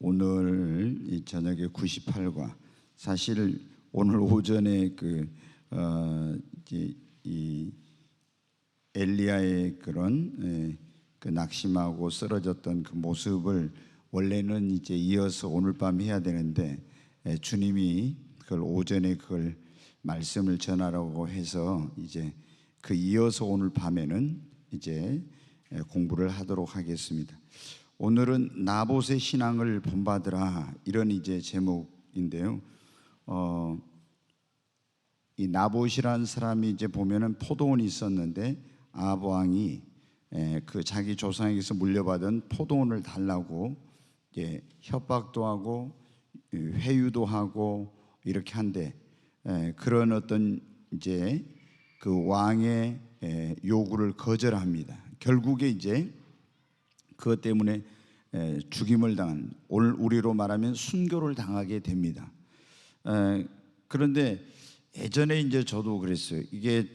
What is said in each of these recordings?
오늘 이 저녁에 98과 사실 오늘 오전에 이제 이 엘리야의 그런 그 낙심하고 쓰러졌던 그 모습을 원래는 이제 이어서 오늘 밤 해야 되는데 주님이 그걸 오전에 그걸 말씀을 전하라고 해서 이제 그 이어서 오늘 밤에는 이제 공부를 하도록 하겠습니다. 오늘은 나봇의 신앙을 본받으라, 이런 이제 제목인데요. 이 나봇이라는 사람이 이제 보면은 포도원이 있었는데 아합 왕이 그 자기 조상에게서 물려받은 포도원을 달라고 이제 협박도 하고 회유도 하고 이렇게 한데 그런 어떤 이제 그 왕의 요구를 거절합니다. 결국에 이제 그것 때문에 죽임을 당한, 오늘 우리로 말하면 순교를 당하게 됩니다. 그런데 예전에 이제 저도 그랬어요. 이게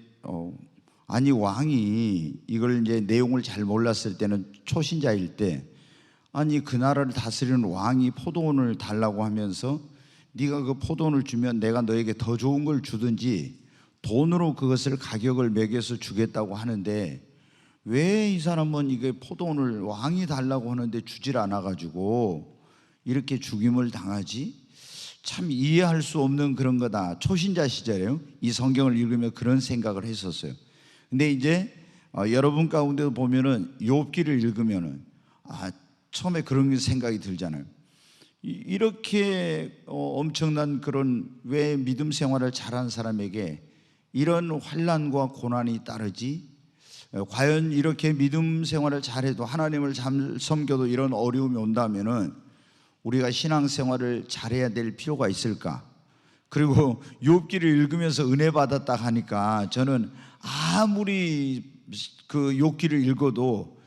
아니 왕이 이걸 이제 내용을 잘 몰랐을 때는, 초신자일 때, 아니 그 나라를 다스리는 왕이 포도원을 달라고 하면서 네가 그 포도원을 주면 내가 너에게 더 좋은 걸 주든지 돈으로 그것을 가격을 매겨서 주겠다고 하는데 왜 이 사람은 이게 포도원을 왕이 달라고 하는데 주질 않아 가지고 이렇게 죽임을 당하지? 참 이해할 수 없는 그런 거다. 초신자 시절에요, 이 성경을 읽으며 그런 생각을 했었어요. 근데 이제 여러분 가운데도 보면은 욥기를 읽으면은 처음에 그런 생각이 들잖아요. 이렇게 엄청난 그런, 왜 믿음 생활을 잘한 사람에게 이런 환난과 고난이 따르지? 과연 이렇게 믿음 생활을 잘해도, 하나님을 잘 섬겨도 이런 어려움이 온다면은 우리가 신앙생활을 잘해야 될 필요가 있을까? 그리고 욥기를 읽으면서 은혜 받았다 하니까 저는 아무리 그 욥기를 읽어도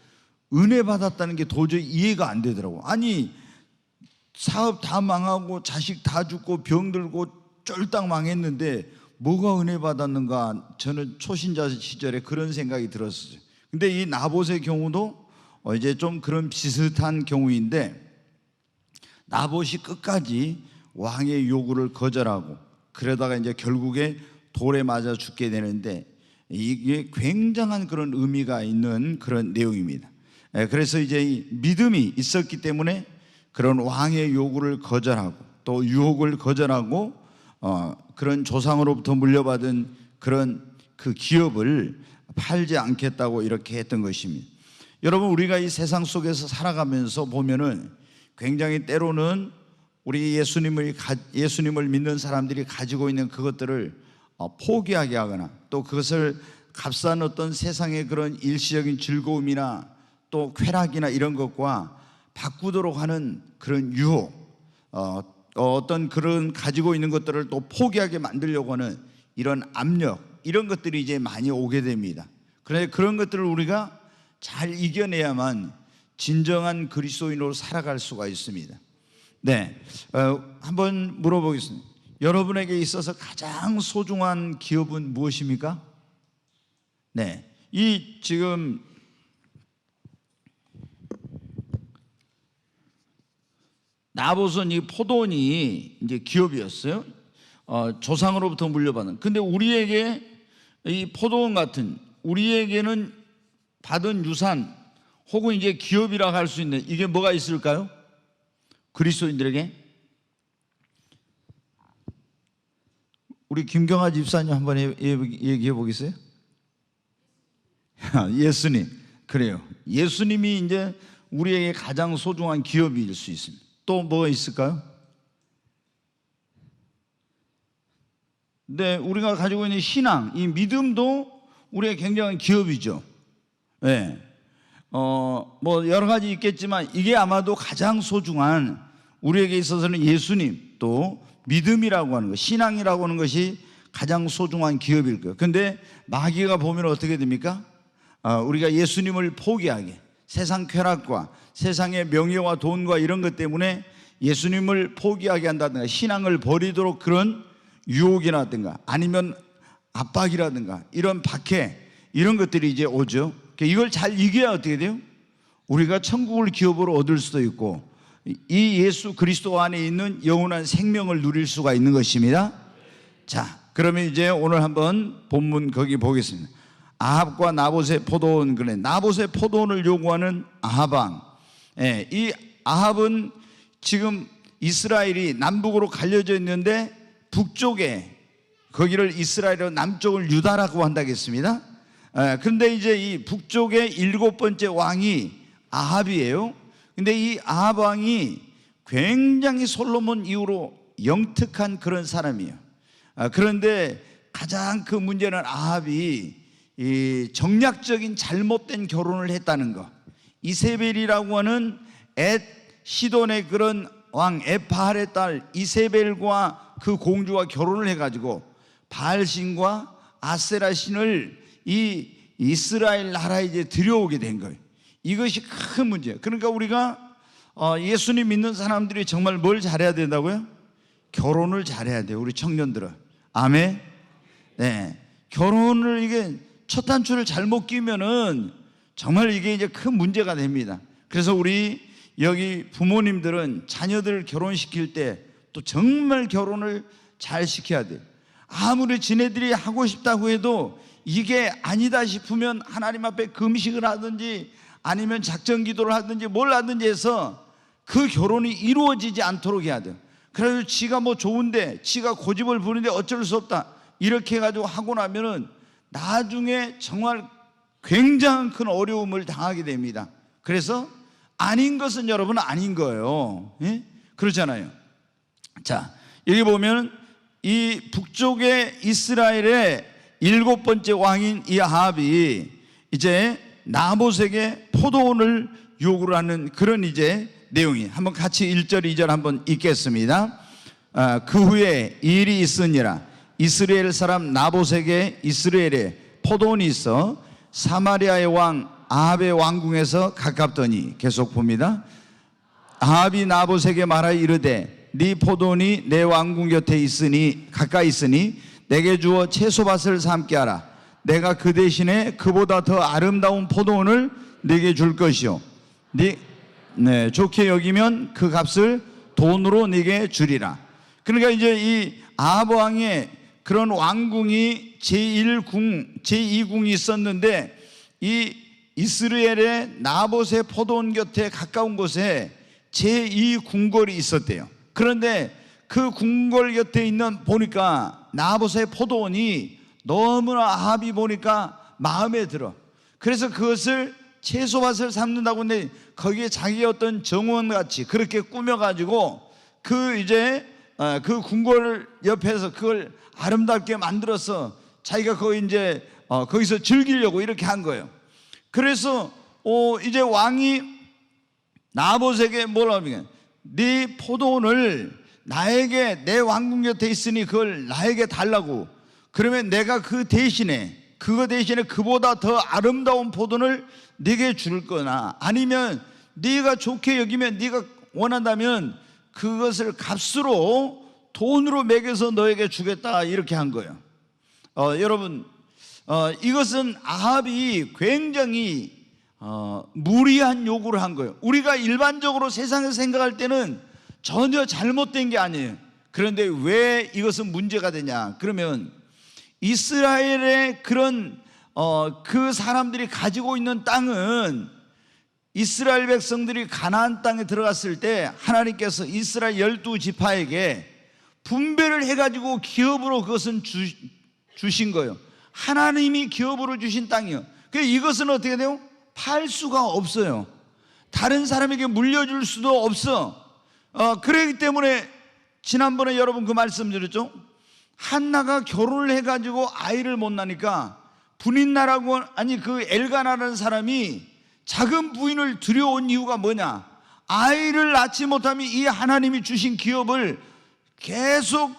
은혜 받았다는 게 도저히 이해가 안 되더라고. 아니 사업 다 망하고 자식 다 죽고 병들고 쫄딱 망했는데 뭐가 은혜 받았는가? 저는 초신자 시절에 그런 생각이 들었어요. 근데 이 나봇의 경우도 이제 좀 그런 비슷한 경우인데, 나봇이 끝까지 왕의 요구를 거절하고 그러다가 이제 결국에 돌에 맞아 죽게 되는데, 이게 굉장한 그런 의미가 있는 그런 내용입니다. 그래서 이제 이 믿음이 있었기 때문에 그런 왕의 요구를 거절하고 또 유혹을 거절하고 그런 조상으로부터 물려받은 그런 그 기업을 팔지 않겠다고 이렇게 했던 것입니다. 여러분, 우리가 이 세상 속에서 살아가면서 보면은 굉장히 때로는 우리 예수님을 믿는 사람들이 가지고 있는 그것들을 포기하게 하거나 또 그것을 값싼 어떤 세상의 그런 일시적인 즐거움이나 또 쾌락이나 이런 것과 바꾸도록 하는 그런 유혹, 어떤 그런 가지고 있는 것들을 또 포기하게 만들려고 하는 이런 압력, 이런 것들이 이제 많이 오게 됩니다. 그런데 그런 것들을 우리가 잘 이겨내야만 진정한 그리스도인으로 살아갈 수가 있습니다. 네, 한번 물어보겠습니다. 여러분에게 있어서 가장 소중한 기업은 무엇입니까? 네, 이 지금 나봇은 이 포도원이 이제 기업이었어요. 조상으로부터 물려받은. 근데 우리에게 이 포도원 같은, 우리에게는 받은 유산 혹은 이제 기업이라고 할 수 있는 이게 뭐가 있을까요? 그리스도인들에게? 우리 김경아 집사님 한번 얘기해 보겠어요? 예수님. 그래요. 예수님이 이제 우리에게 가장 소중한 기업일 수 있습니다. 또 뭐가 있을까요? 네, 우리가 가지고 있는 신앙, 이 믿음도 우리의 굉장한 기업이죠. 네. 뭐 여러 가지 있겠지만 이게 아마도 가장 소중한, 우리에게 있어서는 예수님, 또 믿음이라고 하는 것, 신앙이라고 하는 것이 가장 소중한 기업일 거예요. 근데 마귀가 보면 어떻게 됩니까? 우리가 예수님을 포기하게, 세상 쾌락과 세상의 명예와 돈과 이런 것 때문에 예수님을 포기하게 한다든가 신앙을 버리도록 그런 유혹이라든가 아니면 압박이라든가 이런 박해, 이런 것들이 이제 오죠. 이걸 잘 이겨야 어떻게 돼요? 우리가 천국을 기업으로 얻을 수도 있고 이 예수 그리스도 안에 있는 영원한 생명을 누릴 수가 있는 것입니다. 자, 그러면 이제 오늘 한번 본문 거기 보겠습니다. 아합과 나봇의 포도원. 그래, 나봇의 포도원을 요구하는 아합 왕. 예, 이 아합은 지금 이스라엘이 남북으로 갈려져 있는데 북쪽에 거기를 이스라엘로, 남쪽을 유다라고 한다겠습니다. 그런데 이제 이 북쪽의 7번째 왕이 아합이에요. 근데 이 아합 왕이 굉장히 솔로몬 이후로 영특한 그런 사람이에요. 그런데 가장 그 문제는 아합이 이 정략적인 잘못된 결혼을 했다는 거. 이세벨이라고 하는 시돈의 그런 왕 에바할의 딸 이세벨과 그 공주와 결혼을 해가지고 바알신과 아세라신을 이 이스라엘 나라에 이제 들여오게 된 거예요. 이것이 큰 문제예요. 그러니까 우리가 예수님 믿는 사람들이 정말 뭘 잘해야 된다고요? 결혼을 잘해야 돼요. 우리 청년들은. 아멘. 네, 결혼을 이게 첫 단추를 잘못 끼면은 정말 이게 이제 큰 문제가 됩니다. 그래서 우리 여기 부모님들은 자녀들 결혼시킬 때 또 정말 결혼을 잘 시켜야 돼요. 아무리 지네들이 하고 싶다고 해도 이게 아니다 싶으면 하나님 앞에 금식을 하든지 아니면 작전 기도를 하든지 뭘 하든지 해서 그 결혼이 이루어지지 않도록 해야 돼요. 그래서 지가 뭐 좋은데 지가 고집을 부리는데 어쩔 수 없다 이렇게 해가지고 하고 나면은 나중에 정말 굉장한 큰 어려움을 당하게 됩니다. 그래서 아닌 것은 여러분 아닌 거예요. 예? 그렇잖아요. 자, 여기 보면 이 북쪽의 이스라엘의 7번째 왕인 이 아합이 이제 나봇에게 포도원을 요구를 하는 그런 이제 내용이, 한번 같이 1절 2절 한번 읽겠습니다. 그 후에 일이 있으니라. 이스라엘 사람 나봇에게 이스라엘에 포도원이 있어 사마리아의 왕 아합의 왕궁에서 가깝더니, 계속 봅니다. 아합이 나봇에게 말하여 이르되 네 포도원이 내 왕궁 곁에 있으니 가까이 있으니 내게 주어 채소밭을 삼게 하라. 내가 그 대신에 그보다 더 아름다운 포도원을 네게 줄 것이요 좋게 여기면 그 값을 돈으로 네게 주리라. 그러니까 이제 이 아합 왕의 그런 왕궁이 제1궁, 제2궁이 있었는데 이 이스라엘의 나봇의 포도원 곁에 가까운 곳에 제2궁궐이 있었대요. 그런데 그 궁궐 곁에 있는 보니까 나봇의 포도원이 너무나 아합이 보니까 마음에 들어. 그래서 그것을 채소밭을 삼는다고 하는데 거기에 자기의 어떤 정원같이 그렇게 꾸며가지고 그 이제 그 궁궐 옆에서 그걸 아름답게 만들어서 자기가 거기 이제 거기서 즐기려고 이렇게 한 거예요. 그래서 이제 왕이 나봇에게 뭐라고 하면 네 포도원을 나에게 내 왕궁 곁에 있으니 그걸 나에게 달라고. 그러면 내가 그 대신에 그보다 더 아름다운 포도를 네게 줄 거나 아니면 네가 좋게 여기면 네가 원한다면 그것을 값으로 돈으로 매겨서 너에게 주겠다 이렇게 한 거예요. 여러분 이것은 아합이 굉장히 무리한 요구를 한 거예요. 우리가 일반적으로 세상에서 생각할 때는 전혀 잘못된 게 아니에요. 그런데 왜 이것은 문제가 되냐? 그러면 이스라엘의 그런 그 사람들이 가지고 있는 땅은 이스라엘 백성들이 가나안 땅에 들어갔을 때 하나님께서 이스라엘 12지파에게 분배를 해가지고 기업으로 그것은 주신 거예요. 하나님이 기업으로 주신 땅이요. 그래서 이것은 어떻게 돼요? 팔 수가 없어요. 다른 사람에게 물려줄 수도 없어. 그렇기 때문에 지난번에 여러분 그 말씀 드렸죠? 한나가 결혼을 해가지고 아이를 못 낳으니까 분인나라고 아니 그 엘가나라는 사람이 작은 부인을 들여온 이유가 뭐냐? 아이를 낳지 못하면 이 하나님이 주신 기업을 계속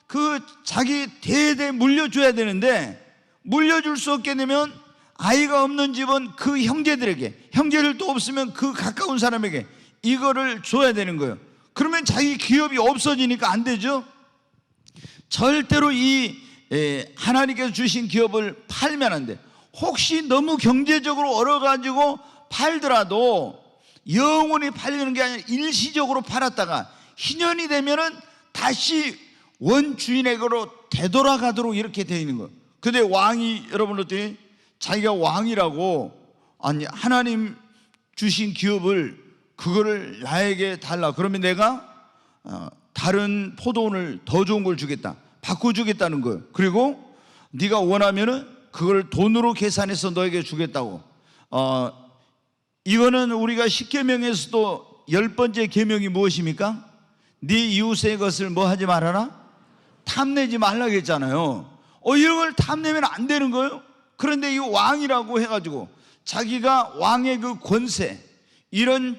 그 자기 대대 물려줘야 되는데 물려줄 수 없게 되면 아이가 없는 집은 그 형제들에게, 형제를 또 없으면 그 가까운 사람에게 이거를 줘야 되는 거예요. 그러면 자기 기업이 없어지니까 안 되죠. 절대로 이 하나님께서 주신 기업을 팔면 안 돼. 혹시 너무 경제적으로 어려가지고 팔더라도 영원히 팔리는 게 아니라 일시적으로 팔았다가 희년이 되면은 다시 원주인에게로 되돌아가도록 이렇게 되어 있는 거예요. 근데 왕이 여러분 어떻게 자기가 왕이라고, 아니 하나님 주신 기업을 그거를 나에게 달라, 그러면 내가 다른 포도원을 더 좋은 걸 주겠다, 바꿔주겠다는 거예요. 그리고 네가 원하면은 그걸 돈으로 계산해서 너에게 주겠다고. 이거는 우리가 십계명에서도 10번째 계명이 무엇입니까? 네 이웃의 것을 뭐 하지 말아라? 탐내지 말라고 했잖아요. 이런 걸 탐내면 안 되는 거예요. 그런데 이 왕이라고 해가지고 자기가 왕의 그 권세, 이런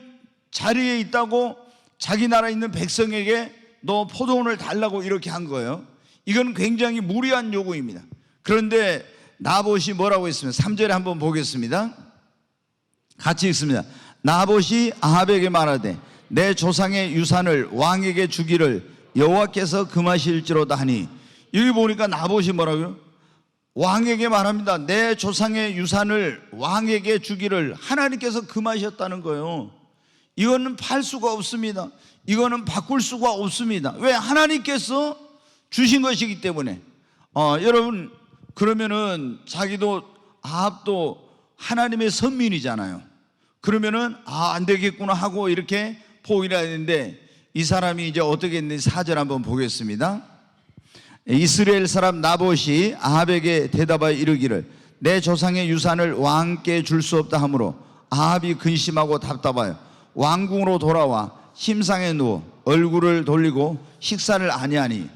자리에 있다고 자기 나라에 있는 백성에게 너 포도원을 달라고 이렇게 한 거예요. 이건 굉장히 무리한 요구입니다. 그런데 나봇이 뭐라고 했습니까? 3절에 한번 보겠습니다. 같이 읽습니다. 나봇이 아합에게 말하되 내 조상의 유산을 왕에게 주기를 여호와께서 금하실지로다 하니, 여기 보니까 나봇이 뭐라고요? 왕에게 말합니다. 내 조상의 유산을 왕에게 주기를 하나님께서 금하셨다는 거예요. 이거는 팔 수가 없습니다. 이거는 바꿀 수가 없습니다. 왜? 하나님께서 주신 것이기 때문에. 여러분, 그러면은 자기도 아합도 하나님의 선민이잖아요. 그러면은 안 되겠구나 하고 이렇게 포기를 해야 되는데, 이 사람이 이제 어떻게 했는지 4절 한번 보겠습니다. 이스라엘 사람 나봇이 아합에게 대답하여 이르기를 내 조상의 유산을 왕께 줄 수 없다 하므로 아합이 근심하고 답답하여 왕궁으로 돌아와 침상에 누워 얼굴을 돌리고 식사를 아니하니.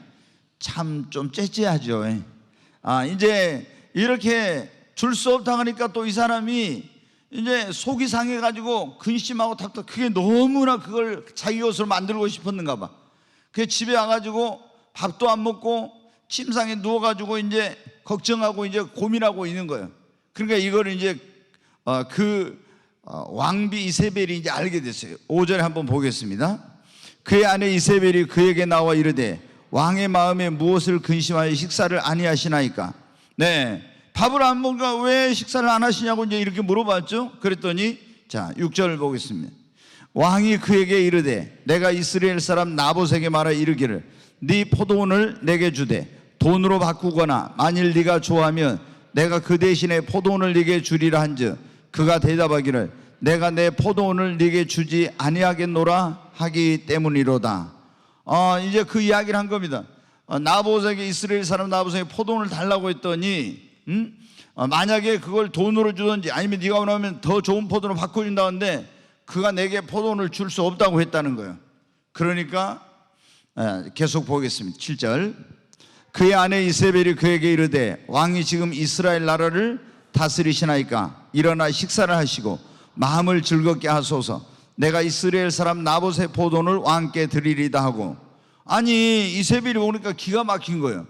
참 좀 째째하죠. 이제 이렇게 줄 수 없다 하니까 또 이 사람이 이제 속이 상해가지고 근심하고 답답, 그게 너무나 그걸 자기 것으로 만들고 싶었는가 봐. 그래서 집에 와가지고 밥도 안 먹고 침상에 누워가지고 이제 걱정하고 이제 고민하고 있는 거예요. 그러니까 이걸 이제 왕비 이세벨이 이제 알게 됐어요. 5절에 한번 보겠습니다. 그의 아내 이세벨이 그에게 나와 이르되 왕의 마음에 무엇을 근심하여 식사를 아니하시나이까. 네, 밥을 안 먹으니까 왜 식사를 안 하시냐고 이제 이렇게 물어봤죠. 그랬더니 자 6절을 보겠습니다. 왕이 그에게 이르되 내가 이스라엘 사람 나봇에게 말하 이르기를 네 포도원을 내게 주되 돈으로 바꾸거나 만일 네가 좋아하면 내가 그 대신에 포도원을 네게 주리라 한즉 그가 대답하기를 내가 내 포도원을 네게 주지 아니하겠노라 하기 때문이로다. 이제 그 이야기를 한 겁니다. 나봇에게, 이스라엘 사람 나봇에게 포도원을 달라고 했더니 만약에 그걸 돈으로 주든지 아니면 네가 원하면 더 좋은 포도로 바꿔준다는데 그가 내게 포도원을 줄 수 없다고 했다는 거예요. 그러니까 계속 보겠습니다. 7절. 그의 아내 이세벨이 그에게 이르되 왕이 지금 이스라엘 나라를 다스리시나이까 일어나 식사를 하시고 마음을 즐겁게 하소서. 내가 이스라엘 사람 나봇의 포도원을 왕께 드리리다 하고. 아니 이세벨이 오니까 기가 막힌 거예요.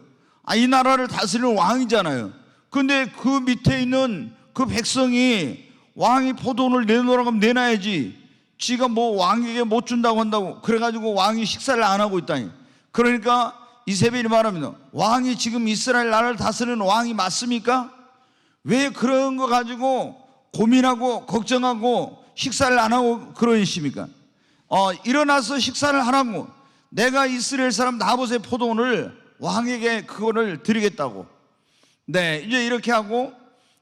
이 나라를 다스리는 왕이잖아요. 근데 그 밑에 있는 그 백성이 왕이 포도원을 내놓으라고 하면 내놔야지. 지가 뭐 왕에게 못 준다고 한다고 그래가지고 왕이 식사를 안 하고 있다니. 그러니까 이세벨이 말합니다. 왕이 지금 이스라엘 나라를 다스리는 왕이 맞습니까? 왜 그런 거 가지고 고민하고 걱정하고 식사를 안 하고 그러십니까? 일어나서 식사를 하라고. 내가 이스라엘 사람 나봇의 포도원을 왕에게 그거를 드리겠다고. 네, 이제 이렇게 하고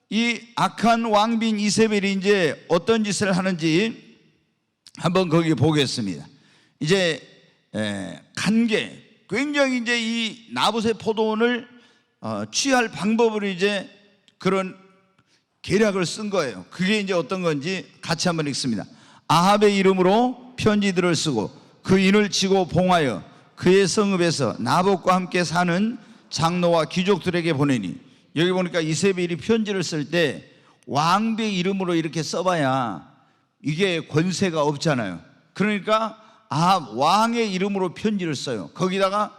이 악한 왕비인 이세벨이 이제 어떤 짓을 하는지 한번 거기 보겠습니다. 이제 간계, 굉장히 이제 이 나봇의 포도원을 취할 방법을 이제 그런 계략을 쓴 거예요. 그게 이제 어떤 건지 같이 한번 읽습니다. 아합의 이름으로 편지들을 쓰고 그 인을 치고 봉하여 그의 성읍에서 나봇과 함께 사는 장로와 귀족들에게 보내니. 여기 보니까 이세벨이 편지를 쓸 때 왕비의 이름으로 이렇게 써봐야 이게 권세가 없잖아요. 그러니까 아합 왕의 이름으로 편지를 써요. 거기다가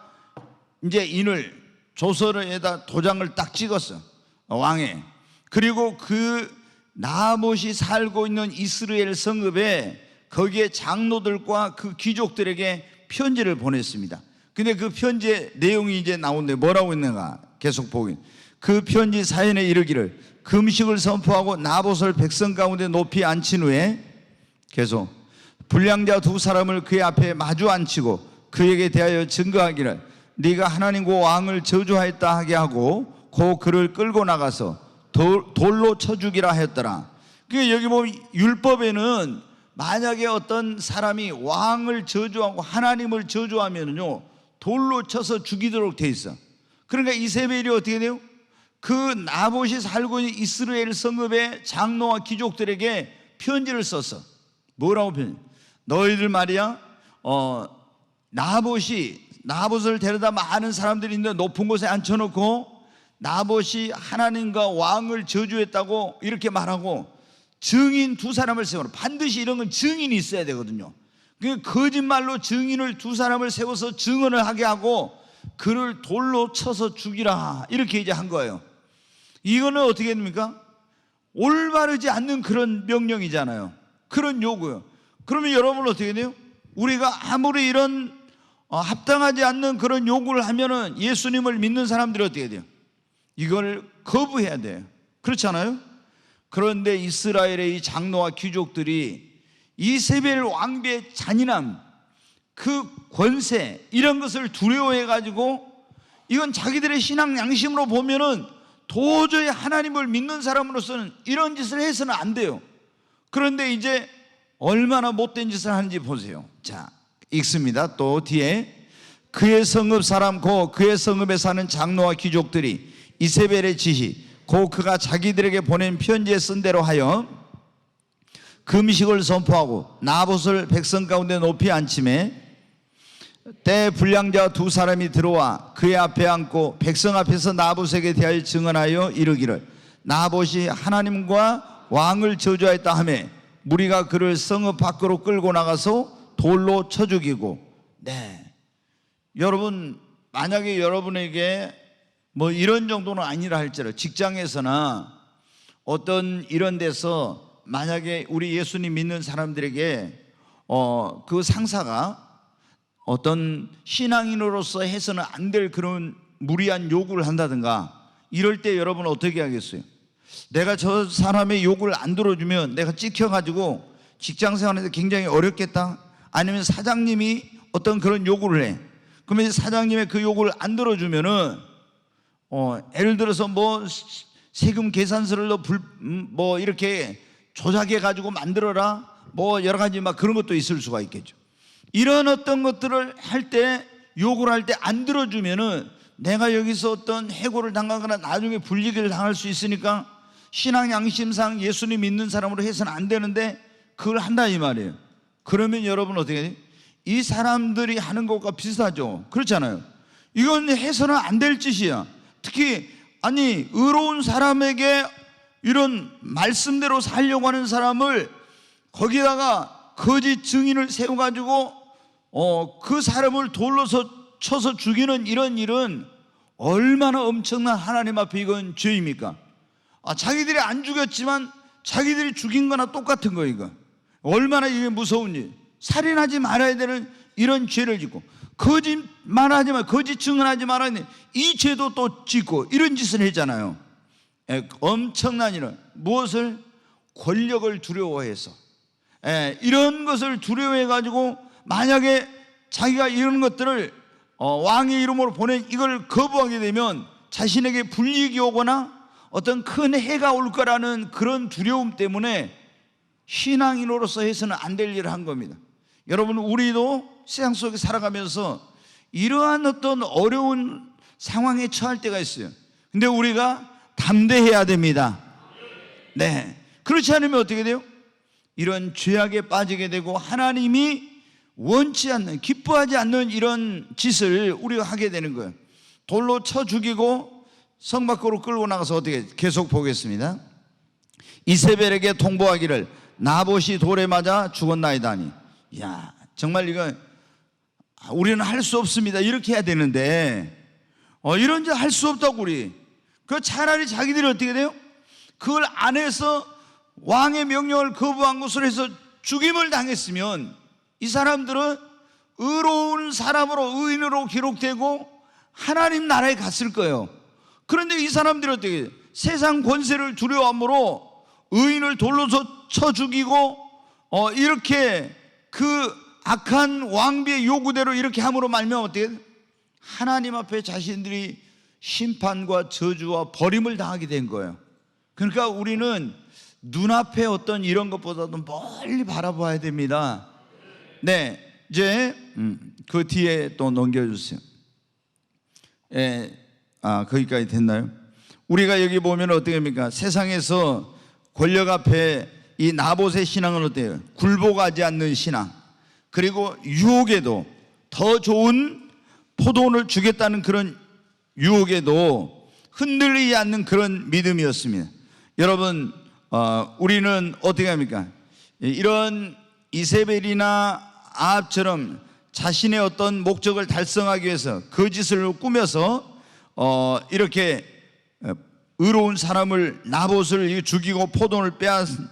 이제 인을 조서에다 도장을 딱 찍었어, 왕의. 그리고 그 나봇이 살고 있는 이스라엘 성읍에 거기에 장로들과 그 귀족들에게 편지를 보냈습니다. 근데 그 편지의 내용이 이제 나오는데 뭐라고 있는가 계속 보긴. 그 편지 사연에 이르기를 금식을 선포하고 나봇을 백성 가운데 높이 앉힌 후에 계속 불량자 두 사람을 그의 앞에 마주 앉히고 그에게 대하여 증거하기를 네가 하나님과 왕을 저주하였다 하게 하고 고 그를 끌고 나가서 돌로 쳐 죽이라 하였더라. 그러니까 여기 보면 율법에는 만약에 어떤 사람이 왕을 저주하고 하나님을 저주하면요 돌로 쳐서 죽이도록 돼 있어. 그러니까 이세벨이 어떻게 돼요? 그 나봇이 살고 있는 이스라엘 성읍의 장로와 귀족들에게 편지를 썼어. 뭐라고 편지? 너희들 말이야 나봇을 데려다 많은 사람들이 있는데 높은 곳에 앉혀놓고 나봇이 하나님과 왕을 저주했다고 이렇게 말하고 증인 두 사람을 세워라. 반드시 이런 건 증인이 있어야 되거든요. 그러니까 거짓말로 증인을 두 사람을 세워서 증언을 하게 하고 그를 돌로 쳐서 죽이라 이렇게 이제 한 거예요. 이거는 어떻게 됩니까? 올바르지 않는 그런 명령이잖아요. 그런 요구요. 그러면 여러분 어떻게 돼요? 우리가 아무리 이런 합당하지 않는 그런 요구를 하면은 예수님을 믿는 사람들이 어떻게 돼요? 이걸 거부해야 돼요. 그렇지 않아요? 그런데 이스라엘의 이 장로와 귀족들이 이세벨 왕비의 잔인함, 그 권세 이런 것을 두려워해 가지고 이건 자기들의 신앙 양심으로 보면은 도저히 하나님을 믿는 사람으로서는 이런 짓을 해서는 안 돼요. 그런데 이제 얼마나 못된 짓을 하는지 보세요. 자, 읽습니다. 또 뒤에 그의 성읍 사람 고 그의 성읍에 사는 장로와 귀족들이 이세벨의 지시 고 그가 자기들에게 보낸 편지에 쓴 대로 하여 금식을 선포하고 나봇을 백성 가운데 높이 앉히매 때 불량자 두 사람이 들어와 그의 앞에 앉고 백성 앞에서 나봇에게 대하여 증언하여 이르기를 나봇이 하나님과 왕을 저주하였다 하매 무리가 그를 성읍 밖으로 끌고 나가서 돌로 쳐 죽이고. 네, 여러분 만약에 여러분에게 뭐 이런 정도는 아니라 할지라도 직장에서나 어떤 이런 데서 만약에 우리 예수님 믿는 사람들에게 그 상사가 어떤 신앙인으로서 해서는 안 될 그런 무리한 요구를 한다든가 이럴 때 여러분 어떻게 하겠어요? 내가 저 사람의 요구를 안 들어주면 내가 찍혀가지고 직장 생활에서 굉장히 어렵겠다. 아니면 사장님이 어떤 그런 요구를 해. 그러면 사장님의 그 요구를 안 들어주면은 예를 들어서 뭐 세금 계산서를 뭐 이렇게 조작해 가지고 만들어라 뭐 여러 가지 막 그런 것도 있을 수가 있겠죠. 이런 어떤 것들을 할 때 요구를 할 때 안 들어주면은 내가 여기서 어떤 해고를 당하거나 나중에 불이익을 당할 수 있으니까 신앙 양심상 예수님 믿는 사람으로 해서는 안 되는데 그걸 한다 이 말이에요. 그러면 여러분 어떻게 해요? 이 사람들이 하는 것과 비슷하죠. 그렇잖아요. 이건 해서는 안 될 짓이야. 특히 아니 의로운 사람에게 이런 말씀대로 살려고 하는 사람을 거기다가 거짓 증인을 세워가지고 그 사람을 돌로 쳐서 죽이는 이런 일은 얼마나 엄청난 하나님 앞에 이건 죄입니까? 자기들이 안 죽였지만 자기들이 죽인 거나 똑같은 거 이거. 얼마나 이게 무서운 일. 살인하지 말아야 되는 이런 죄를 짓고 거짓말하지 마, 거짓 증언하지 말아야 되는 이 죄도 또 짓고 이런 짓을 했잖아요. 엄청난 일은 무엇을? 권력을 두려워해서 이런 것을 두려워해 가지고 만약에 자기가 이런 것들을 왕의 이름으로 보낸 이걸 거부하게 되면 자신에게 불이익이 오거나 어떤 큰 해가 올 거라는 그런 두려움 때문에 신앙인으로서 해서는 안 될 일을 한 겁니다. 여러분 우리도 세상 속에 살아가면서 이러한 어떤 어려운 상황에 처할 때가 있어요. 근데 우리가 담대해야 됩니다. 네, 그렇지 않으면 어떻게 돼요? 이런 죄악에 빠지게 되고 하나님이 원치 않는, 기뻐하지 않는 이런 짓을 우리가 하게 되는 거예요. 돌로 쳐 죽이고 성 밖으로 끌고 나가서 어떻게 계속 보겠습니다. 이세벨에게 통보하기를 나봇이 돌에 맞아 죽었나이다니. 야, 정말 이거 우리는 할 수 없습니다 이렇게 해야 되는데 이런 짓 할 수 없다고. 우리 그 차라리 자기들이 어떻게 돼요? 그걸 안 해서 왕의 명령을 거부한 것으로 해서 죽임을 당했으면 이 사람들은 의로운 사람으로 의인으로 기록되고 하나님 나라에 갔을 거예요. 그런데 이 사람들이 어떻게 해요? 세상 권세를 두려워함으로 의인을 돌로 쳐 죽이고 이렇게 그 악한 왕비의 요구대로 이렇게 함으로 말미암아 어떻게 하나님 앞에 자신들이 심판과 저주와 버림을 당하게 된 거예요. 그러니까 우리는 눈앞에 어떤 이런 것보다도 멀리 바라봐야 됩니다. 네, 이제 그 뒤에 또 넘겨주세요. 거기까지 됐나요? 우리가 여기 보면 어떻게 합니까? 세상에서 권력 앞에 이 나봇의 신앙은 어때요? 굴복하지 않는 신앙, 그리고 유혹에도 더 좋은 포도원을 주겠다는 그런 유혹에도 흔들리지 않는 그런 믿음이었습니다. 여러분, 우리는 어떻게 합니까? 이런 이세벨이나 아합처럼 자신의 어떤 목적을 달성하기 위해서 거짓을 꾸며서 이렇게 의로운 사람을 나봇을 죽이고 포도원을 빼앗은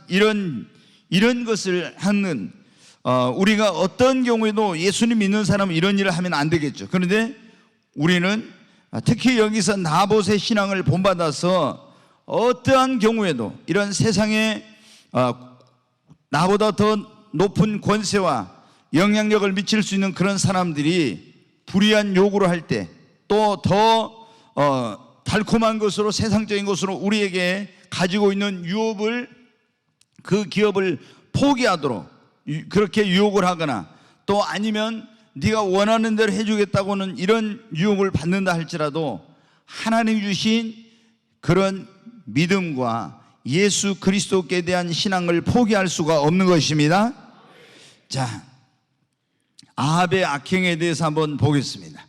이런 것을 하는, 우리가 어떤 경우에도 예수님 믿는 사람은 이런 일을 하면 안 되겠죠. 그런데 우리는 특히 여기서 나봇의 신앙을 본받아서 어떠한 경우에도 이런 세상에 나보다 더 높은 권세와 영향력을 미칠 수 있는 그런 사람들이 불의한 요구를 할 때, 또 더 달콤한 것으로, 세상적인 것으로 우리에게 가지고 있는 유업을, 그 기업을 포기하도록 그렇게 유혹을 하거나, 또 아니면 네가 원하는 대로 해주겠다고는 이런 유혹을 받는다 할지라도 하나님 주신 그런 믿음과 예수 그리스도께 대한 신앙을 포기할 수가 없는 것입니다. 자, 아합의 악행에 대해서 한번 보겠습니다.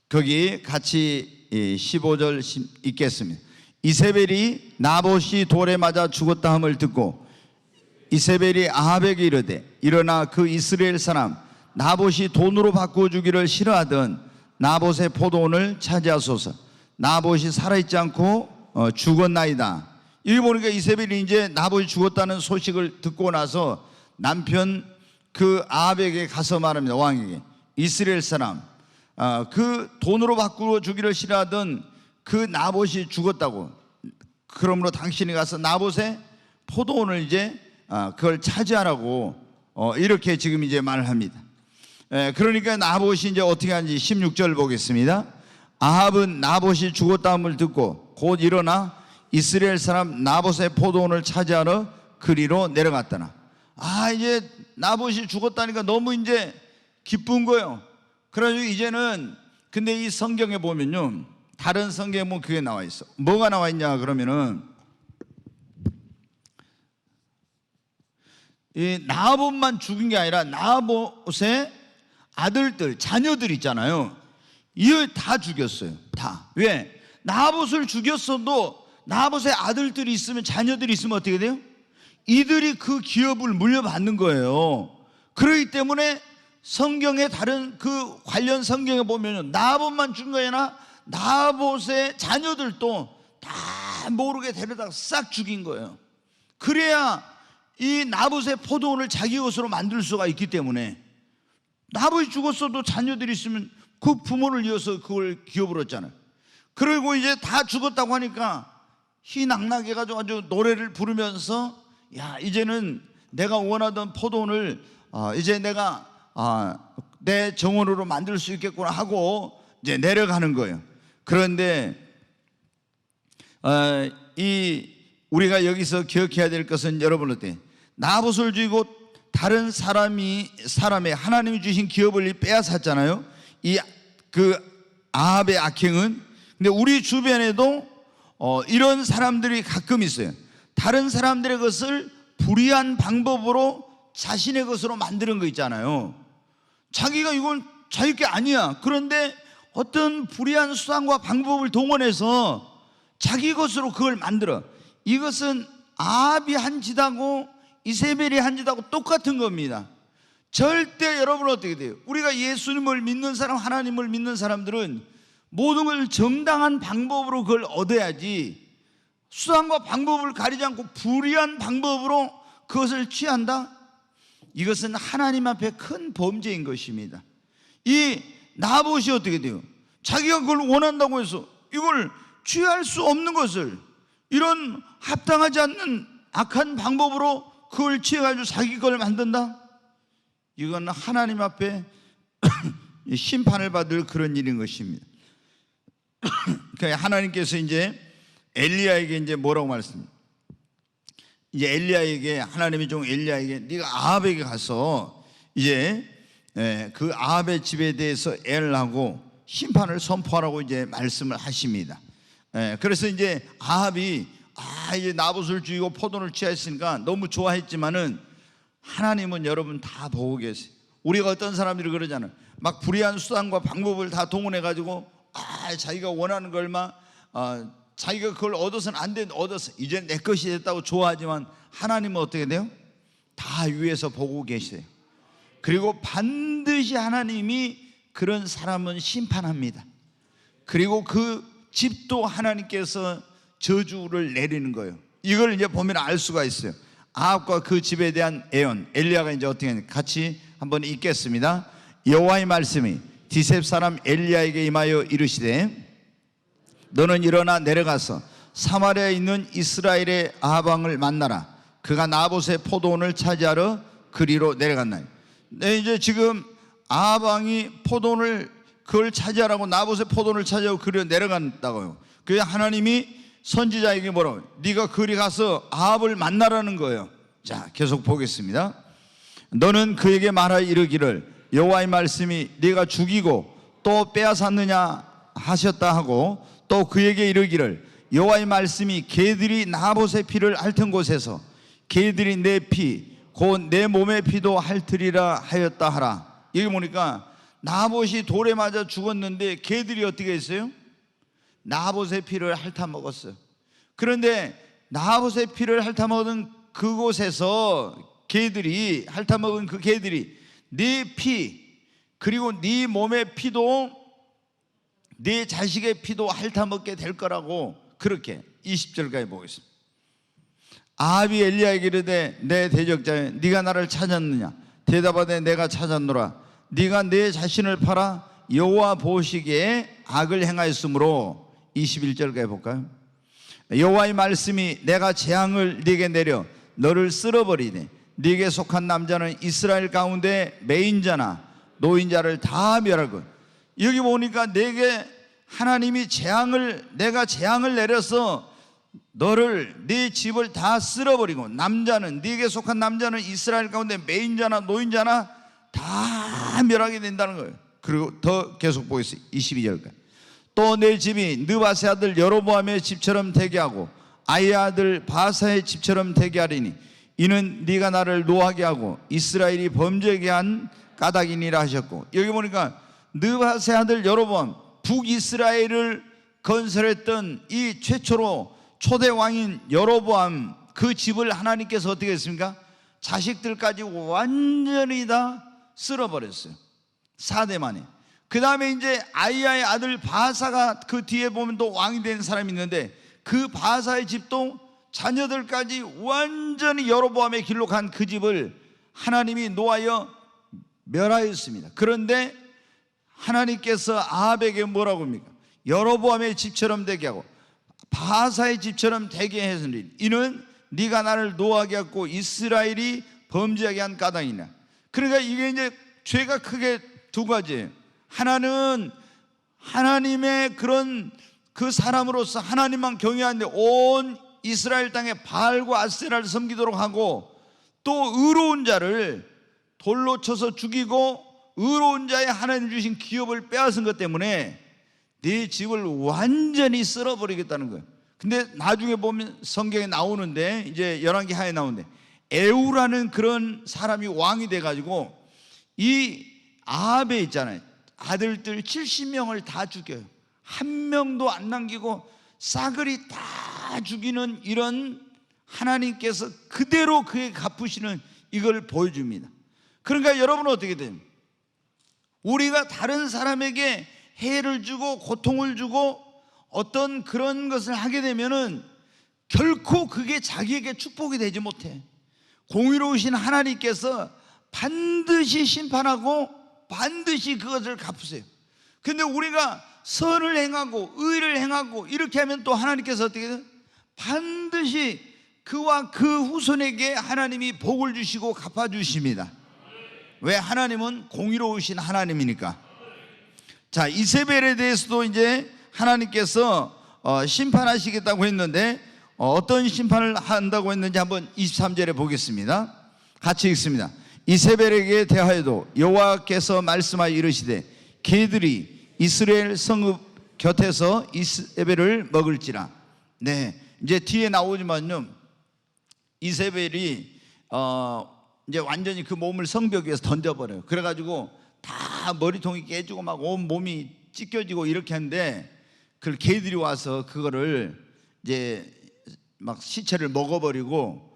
거기 같이 15절 읽겠습니다. 이세벨이 나봇이 돌에 맞아 죽었다 함을 듣고 이세벨이 아합에게 이르되, 일어나 그 이스라엘 사람 나봇이 돈으로 바꾸어 주기를 싫어하던 나봇의 포도원을 차지하소서. 나봇이 살아있지 않고 죽었나이다. 여기 보니까 이세벨이 이제 나봇이 죽었다는 소식을 듣고 나서 남편 그 아합에게 가서 말합니다. 왕에게, 이스라엘 사람, 그 돈으로 바꾸어 주기를 싫어하던 그 나봇이 죽었다고, 그러므로 당신이 가서 나봇의 포도원을 이제 그걸 차지하라고 이렇게 지금 이제 말을 합니다. 그러니까 나봇이 이제 어떻게 하는지 16절 보겠습니다. 아합은 나봇이 죽었다함을 듣고 곧 일어나 이스라엘 사람 나봇의 포도원을 차지하러 그리로 내려갔더라. 이제 나봇이 죽었다니까 너무 이제 기쁜 거예요. 그래가지고 이제는, 근데 이 성경에 보면요, 다른 성경에 보면 그게 나와 있어. 뭐가 나와 있냐 그러면은, 이 나봇만 죽은 게 아니라 나봇의 아들들, 자녀들 있잖아요. 이걸 다 죽였어요. 다. 왜? 나봇을 죽였어도 나봇의 아들들이 있으면, 자녀들이 있으면 어떻게 돼요? 이들이 그 기업을 물려받는 거예요. 그렇기 때문에 성경에 다른 그 관련 성경에 보면 나봇만 죽은 게 아니라 나봇의 자녀들도 다 모르게 데려다가 싹 죽인 거예요. 그래야 이 나봇의 포도원을 자기 것으로 만들 수가 있기 때문에, 나봇이 죽었어도 자녀들이 있으면 그 부모를 이어서 그걸 기업으로 했잖아요. 그리고 이제 다 죽었다고 하니까 희낙낙해가지고 아주 노래를 부르면서, 야, 이제는 내가 원하던 포도원을 이제 내가 내 정원으로 만들 수 있겠구나 하고 이제 내려가는 거예요. 그런데 우리가 여기서 기억해야 될 것은, 여러분 어때? 나봇을 죽이고 다른 사람의 하나님이 주신 기업을 빼앗았잖아요. 그 아합의 악행은. 근데 우리 주변에도 이런 사람들이 가끔 있어요. 다른 사람들의 것을 불의한 방법으로 자신의 것으로 만드는 거 있잖아요. 자기가 이건 자기 게 아니야. 그런데 어떤 불의한 수단과 방법을 동원해서 자기 것으로 그걸 만들어. 이것은 아합이 한 짓하고 이세벨이 한 짓하고 똑같은 겁니다. 절대 여러분 어떻게 돼요? 우리가 예수님을 믿는 사람, 하나님을 믿는 사람들은 모든 걸 정당한 방법으로 그걸 얻어야지, 수단과 방법을 가리지 않고 불의한 방법으로 그것을 취한다? 이것은 하나님 앞에 큰 범죄인 것입니다. 이 나봇이 어떻게 돼요? 자기가 그걸 원한다고 해서 이걸 취할 수 없는 것을, 이런 합당하지 않는 악한 방법으로 그걸 취해가지고 자기 걸 만든다? 이건 하나님 앞에 심판을 받을 그런 일인 것입니다. 그러니까 하나님께서 이제 엘리야에게 이제 뭐라고 말씀합니까? 이제 엘리야에게 하나님이 좀 엘리야에게 네가 아합에게 가서 이제 그 아합의 집에 대해서 엘하고 심판을 선포하라고 이제 말씀을 하십니다. 그래서 이제 아합이 이제 나봇을 죽이고 포도를 취하였으니까 너무 좋아했지만은 하나님은 여러분 다 보고 계세요. 우리가 어떤 사람들이 그러잖아요. 막 불의한 수단과 방법을 다 동원해 가지고 자기가 원하는 걸만 자기가 그걸 얻어서는 안 돼, 얻어서 이제 내 것이 됐다고 좋아하지만 하나님은 어떻게 돼요? 다 위에서 보고 계세요. 그리고 반드시 하나님이 그런 사람은 심판합니다. 그리고 그 집도 하나님께서 저주를 내리는 거예요. 이걸 이제 보면 알 수가 있어요. 아합과 그 집에 대한 예언, 엘리야가 이제 어떻게 하냐, 같이 한번 읽겠습니다. 여호와의 말씀이 디셉 사람 엘리야에게 임하여 이르시되 너는 일어나 내려가서 사마리아에 있는 이스라엘의 아합 왕을 만나라. 그가 나봇의 포도원을 차지하러 그리로 내려갔나니. 이제 지금 아합 왕이 포도원을 그걸 차지하라고 나봇의 포도원을 차지하고 그리로 내려간다고요. 그래서 하나님이 선지자에게 뭐라고? 네가 그리 가서 아합을 만나라는 거예요. 자, 계속 보겠습니다. 너는 그에게 말하여 이르기를 여호와의 말씀이 네가 죽이고 또 빼앗았느냐 하셨다 하고 또 그에게 이르기를 여호와의 말씀이 개들이 나봇의 피를 핥은 곳에서 개들이 내 피 곧 내 몸의 피도 핥으리라 하였다 하라. 여기 보니까 나봇이 돌에 맞아 죽었는데 개들이 어떻게 했어요? 나봇의 피를 핥아 먹었어요. 그런데 나봇의 피를 핥아 먹은 그곳에서 개들이 핥아 먹은 그 개들이 네 피 그리고 네 몸의 피도 네 자식의 피도 핥아 먹게 될 거라고 그렇게 20절까지 보겠습니다. 아합이 엘리야에게 이르되 내 대적자여 네가 나를 찾았느냐 대답하되 내가 찾았노라. 네가 내 자신을 팔아 여호와 보시기에 악을 행하였으므로 21절까지 볼까요? 여호와의 말씀이 내가 재앙을 네게 내려 너를 쓸어버리니 네게 속한 남자는 이스라엘 가운데 매인자나 노인자를 다 멸하고. 여기 보니까 내게 하나님이 내가 재앙을 내려서 너를 네 집을 다 쓸어버리고 남자는 네게 속한 남자는 이스라엘 가운데 매인자나 노인자나 다 멸하게 된다는 거예요. 그리고 더 계속 보겠습니다. 22절까지. 또 내 집이 느바세 아들 여로보암의 집처럼 되게 하고 아이의 아들 바사의 집처럼 되게 하리니 이는 네가 나를 노하게 하고 이스라엘이 범죄하게 한 까닭이니라 하셨고. 여기 보니까 느바세 아들 여로보암 북이스라엘을 건설했던 이 최초로 초대 왕인 여로보암 그 집을 하나님께서 어떻게 했습니까? 자식들까지 완전히 다 쓸어버렸어요. 4대 만에. 그 다음에 이제 아이야의 아들 바사가 그 뒤에 보면 또 왕이 된 사람이 있는데 그 바사의 집도 자녀들까지 완전히 여로보암의 길로 간 그 집을 하나님이 노하여 멸하였습니다. 그런데 하나님께서 아합에게 뭐라고 합니까? 여로보암의 집처럼 되게 하고 바사의 집처럼 되게 했으니 이는 네가 나를 노하게 하고 이스라엘이 범죄하게 한 까닭이냐. 그러니까 이게 이제 죄가 크게 두 가지예요. 하나는 하나님의 그런 그 사람으로서 하나님만 경외하는데 온 이스라엘 땅에 바알과 아세라를 섬기도록 하고 또 의로운 자를 돌로 쳐서 죽이고 의로운 자의 하나님 주신 기업을 빼앗은 것 때문에 네 집을 완전히 쓸어버리겠다는 거예요. 근데 나중에 보면 성경에 나오는데 이제 열왕기 하에 나오는데 에우라는 그런 사람이 왕이 돼가지고 이 아합에 있잖아요. 아들들 70명을 다 죽여요. 한 명도 안 남기고 싸그리 다 죽이는 이런 하나님께서 그대로 그에게 갚으시는 이걸 보여줍니다. 그러니까 여러분은 어떻게 됩니까? 우리가 다른 사람에게 해를 주고 고통을 주고 어떤 그런 것을 하게 되면은 결코 그게 자기에게 축복이 되지 못해. 공의로우신 하나님께서 반드시 심판하고 반드시 그것을 갚으세요. 근데 우리가 선을 행하고 의를 행하고 이렇게 하면 또 하나님께서 어떻게 돼요? 반드시 그와 그 후손에게 하나님이 복을 주시고 갚아주십니다. 왜? 하나님은 공의로우신 하나님이니까. 자, 이세벨에 대해서도 이제 하나님께서 심판하시겠다고 했는데 어떤 심판을 한다고 했는지 한번 23절에 보겠습니다. 같이 읽습니다. 이세벨에게 대하여도 여호와께서 말씀하여 이르시되 개들이 이스라엘 성읍 곁에서 이세벨을 먹을지라. 네, 이제 뒤에 나오지만요, 이세벨이 이제 완전히 그 몸을 성벽 위에서 던져버려요. 그래가지고 다 머리통이 깨지고 막 온 몸이 찢겨지고 이렇게 하는데 그 개들이 와서 그거를 이제 막 시체를 먹어버리고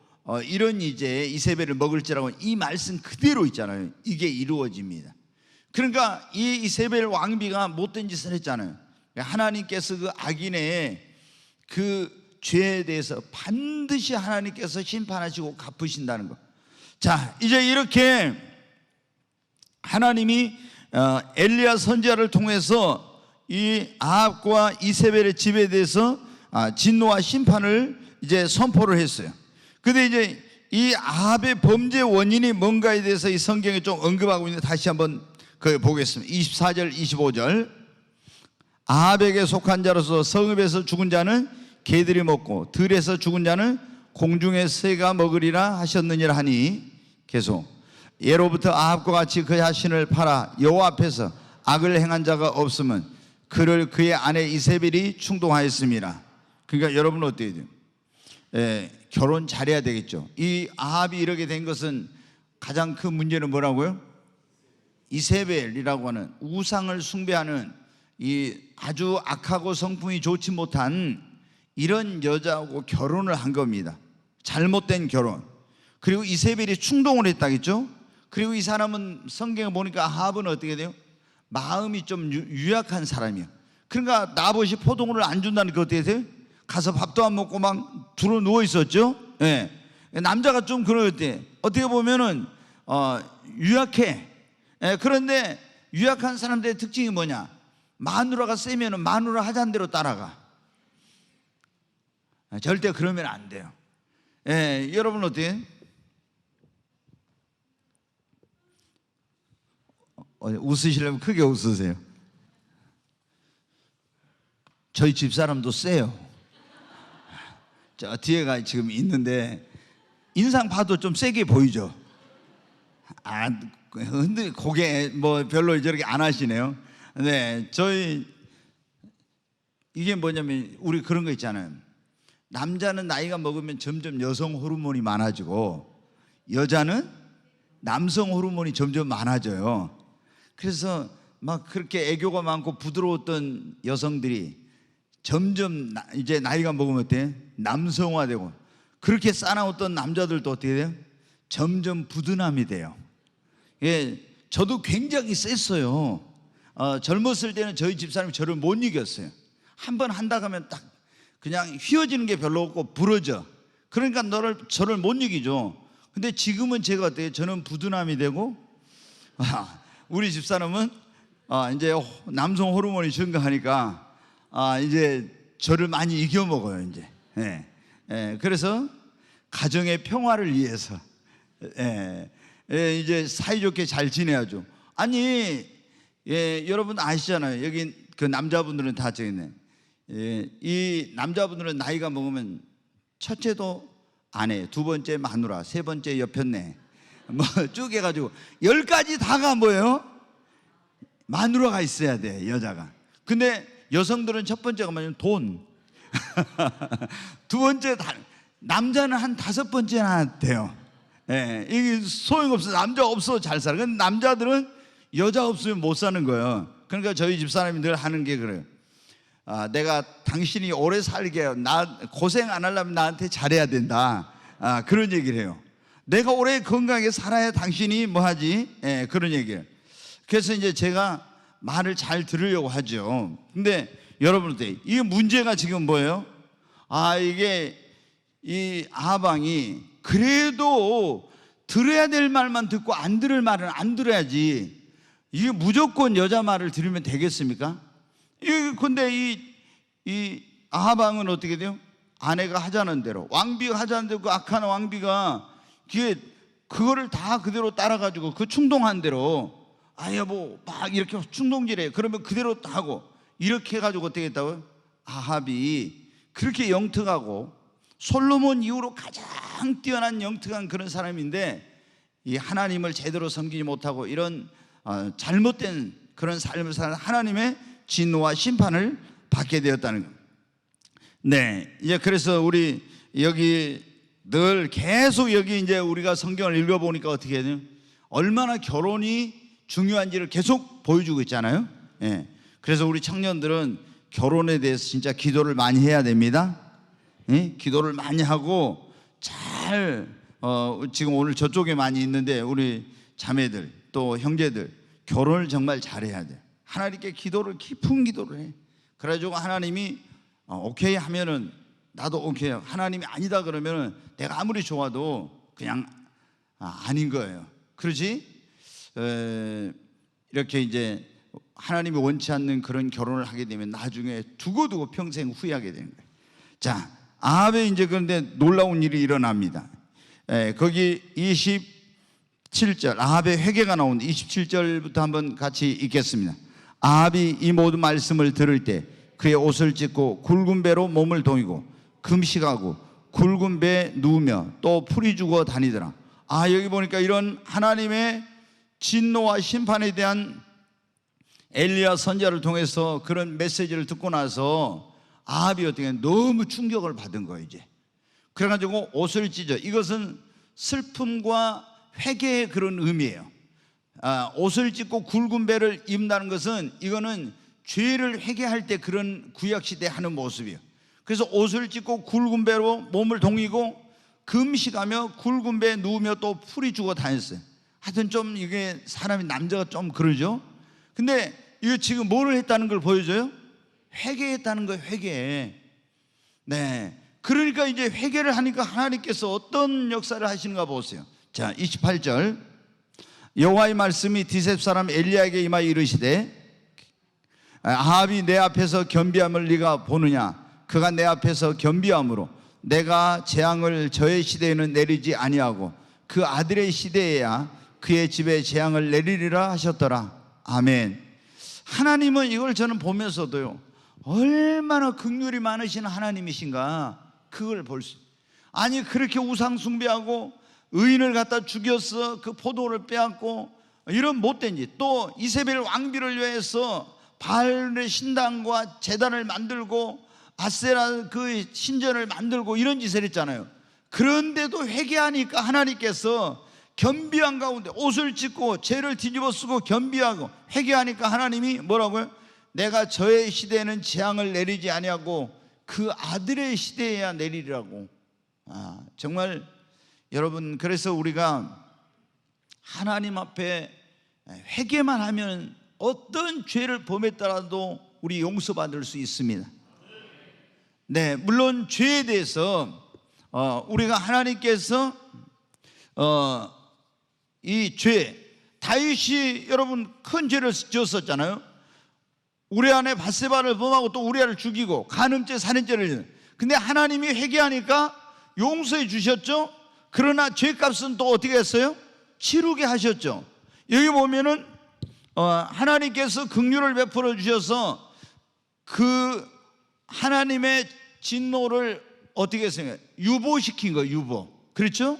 이런 이제 이세벨을 먹을지라고 이 말씀 그대로 있잖아요. 이게 이루어집니다. 그러니까 이 이세벨 왕비가 못된 짓을 했잖아요. 하나님께서 그 악인의 그 죄에 대해서 반드시 하나님께서 심판하시고 갚으신다는 것. 자, 이제 이렇게 하나님이 엘리야 선지자를 통해서 이 아합과 이세벨의 집에 대해서 진노와 심판을 이제 선포를 했어요. 근데 이제 이 아합의 범죄 원인이 뭔가에 대해서 이 성경에 좀 언급하고 있는데 다시 한번 그 보겠습니다. 24절 25절. 아합에게 속한 자로서 성읍에서 죽은 자는 개들이 먹고 들에서 죽은 자는 공중의 새가 먹으리라 하셨느니라 하니, 계속 예로부터 아합과 같이 그 자신을 팔아 여호와 앞에서 악을 행한 자가 없으면 그를 그의 아내 이세벨이 충동하였습니다. 그러니까 여러분은 어때야 돼요? 결혼 잘해야 되겠죠. 이 아합이 이렇게 된 것은 가장 큰 문제는 뭐라고요? 이세벨이라고 하는 우상을 숭배하는 이 아주 악하고 성품이 좋지 못한 이런 여자하고 결혼을 한 겁니다. 잘못된 결혼. 그리고 이세벨이 충동을 했다겠죠. 그리고 이 사람은 성경에 보니까 아합은 어떻게 돼요? 마음이 좀 유약한 사람이에요. 그러니까 나봇이 포도원을 안 준다는 게 어떻게 돼요? 가서 밥도 안 먹고 막 두루 누워 있었죠. 예. 남자가 좀 그러대. 어떻게 보면은 유약해. 예. 그런데 유약한 사람들의 특징이 뭐냐? 마누라가 세면은 마누라 하자는 대로 따라가. 절대 그러면 안 돼요. 예. 여러분 어때요? 웃으시려면 크게 웃으세요. 저희 집사람도 세요. 저 뒤에가 지금 있는데 인상 봐도 좀 세게 보이죠. 근데 고개 뭐 별로 저렇게 안 하시네요. 네, 저희 이게 뭐냐면 우리 그런 거 있잖아요. 남자는 나이가 먹으면 점점 여성 호르몬이 많아지고 여자는 남성 호르몬이 점점 많아져요. 그래서 막 그렇게 애교가 많고 부드러웠던 여성들이 점점 이제 나이가 먹으면 어때? 남성화되고, 그렇게 싸나웠던 남자들도 어떻게 돼요? 점점 부드남이 돼요. 예, 저도 굉장히 셌어요. 젊었을 때는 저희 집사람이 저를 못 이겼어요. 한번 한다 하면 딱 그냥 휘어지는 게 별로 없고 부러져. 그러니까 저를 못 이기죠. 근데 지금은 제가 어때요? 저는 부드남이 되고 우리 집사람은 이제 남성 호르몬이 증가하니까 이제 저를 많이 이겨 먹어요. 이제 그래서 가정의 평화를 위해서 이제 사이좋게 잘 지내야죠. 아니 여러분 아시잖아요. 여기 그 남자분들은 다 저기 있네. 이 남자분들은 나이가 먹으면 첫째도 아내, 두 번째 마누라, 세 번째 여편네, 뭐 쭉 해가지고 10가지 다가 뭐예요? 마누라가 있어야 돼, 여자가. 근데 여성들은 첫 번째가 뭐냐면 돈. 두 번째 남자는 한 5번째나 돼요. 이게 소용없어. 남자 없어 잘 살아. 근데 남자들은 여자 없으면 못 사는 거예요. 그러니까 저희 집사람이 늘 하는 게 그래요. 내가 당신이 오래 살게, 나 고생 안 하려면 나한테 잘해야 된다. 그런 얘기를 해요. 내가 오래 건강하게 살아야 당신이 뭐 하지? 그런 얘기를. 그래서 이제 제가 말을 잘 들으려고 하죠. 근데 여러분들, 이게 문제가 지금 뭐예요? 이게 이 아방이 그래도 들어야 될 말만 듣고 안 들을 말은 안 들어야지. 이게 무조건 여자 말을 들으면 되겠습니까? 근데 이 아하방은 어떻게 돼요? 아내가 하자는 대로, 왕비가 하자는 대로, 그 악한 왕비가 그게 그거를 다 그대로 따라가지고 그 충동한 대로 뭐 막 이렇게 충동질해. 그러면 그대로 하고 이렇게 해가지고 어떻게 했다고요? 아합이 그렇게 영특하고 솔로몬 이후로 가장 뛰어난 영특한 그런 사람인데 이 하나님을 제대로 섬기지 못하고 이런 잘못된 그런 삶을 사는 하나님의 진노와 심판을 받게 되었다는 겁니다. 네, 이제 그래서 우리 여기 늘 계속 여기 이제 우리가 성경을 읽어보니까 어떻게 해야 돼요? 얼마나 결혼이 중요한지를 계속 보여주고 있잖아요. 예. 그래서 우리 청년들은 결혼에 대해서 진짜 기도를 많이 해야 됩니다. 예? 기도를 많이 하고 잘 지금 오늘 저쪽에 많이 있는데 우리 자매들 또 형제들 결혼을 정말 잘해야 돼요. 하나님께 기도를 깊은 기도를 해. 그래가지고 하나님이 오케이 하면은 나도 오케이. 하나님이 아니다 그러면은 내가 아무리 좋아도 그냥 아닌 거예요. 그러지? 이렇게 이제 하나님이 원치 않는 그런 결혼을 하게 되면 나중에 두고두고 평생 후회하게 되는 거예요. 자, 아합에 이제 그런데 놀라운 일이 일어납니다. 거기 27절 아합의 회개가 나오는데 27절부터 한번 같이 읽겠습니다. 아합이 이 모든 말씀을 들을 때 그의 옷을 찢고 굵은 배로 몸을 동이고 금식하고 굵은 배에 누우며 또 풀이 죽어 다니더라. 여기 보니까 이런 하나님의 진노와 심판에 대한 엘리야 선지자를 통해서 그런 메시지를 듣고 나서 아합이 어떻게 너무 충격을 받은 거예요. 이제 그래가지고 옷을 찢어. 이것은 슬픔과 회개의 그런 의미예요. 옷을 찢고 굵은 배를 입는다는 것은 이거는 죄를 회개할 때 그런 구약시대에 하는 모습이에요. 그래서 옷을 찢고 굵은 배로 몸을 동이고 금식하며 굵은 배에 누우며 또 풀이 죽어 다녔어요. 하여튼 좀 이게 사람이 남자가 좀 그러죠. 근데 이거 지금 뭐를 했다는 걸 보여줘요? 회개했다는 거예요. 회개. 네. 그러니까 이제 회개를 하니까 하나님께서 어떤 역사를 하시는가 보세요. 자, 28절 여호와의 말씀이 디셉 사람 엘리야에게 임하여 이르시되 아합이 내 앞에서 겸비함을 네가 보느냐? 그가 내 앞에서 겸비함으로 내가 재앙을 저의 시대에는 내리지 아니하고 그 아들의 시대에야 그의 집에 재앙을 내리리라 하셨더라. 아멘. 하나님은 이걸 저는 보면서도요 얼마나 긍휼이 많으신 하나님이신가 그걸 볼 수. 아니 그렇게 우상 숭배하고 의인을 갖다 죽였어. 그 포도를 빼앗고 이런 못된 짓. 또 이세벨 왕비를 위해서 바알의 신당과 제단을 만들고 아세라 그 신전을 만들고 이런 짓을 했잖아요. 그런데도 회개하니까 하나님께서 겸비한 가운데 옷을 찢고 죄를 뒤집어 쓰고 겸비하고 회개하니까 하나님이 뭐라고요? 내가 저의 시대에는 재앙을 내리지 아니하고 그 아들의 시대에야 내리리라고. 정말 여러분, 그래서 우리가 하나님 앞에 회개만 하면 어떤 죄를 범했더라도 우리 용서받을 수 있습니다. 네, 물론 죄에 대해서 우리가 하나님께서 이 죄, 다윗이 여러분 큰 죄를 지었었잖아요. 우리아의 밧세바를 범하고 또 우리아를 죽이고 간음죄 살인죄를. 근데 하나님이 회개하니까 용서해 주셨죠. 그러나 죄값은 또 어떻게 했어요? 치르게 하셨죠. 여기 보면은 하나님께서 긍휼을 베풀어 주셔서 그 하나님의 진노를 어떻게 했어요? 유보시킨 거예요. 유보. 그렇죠?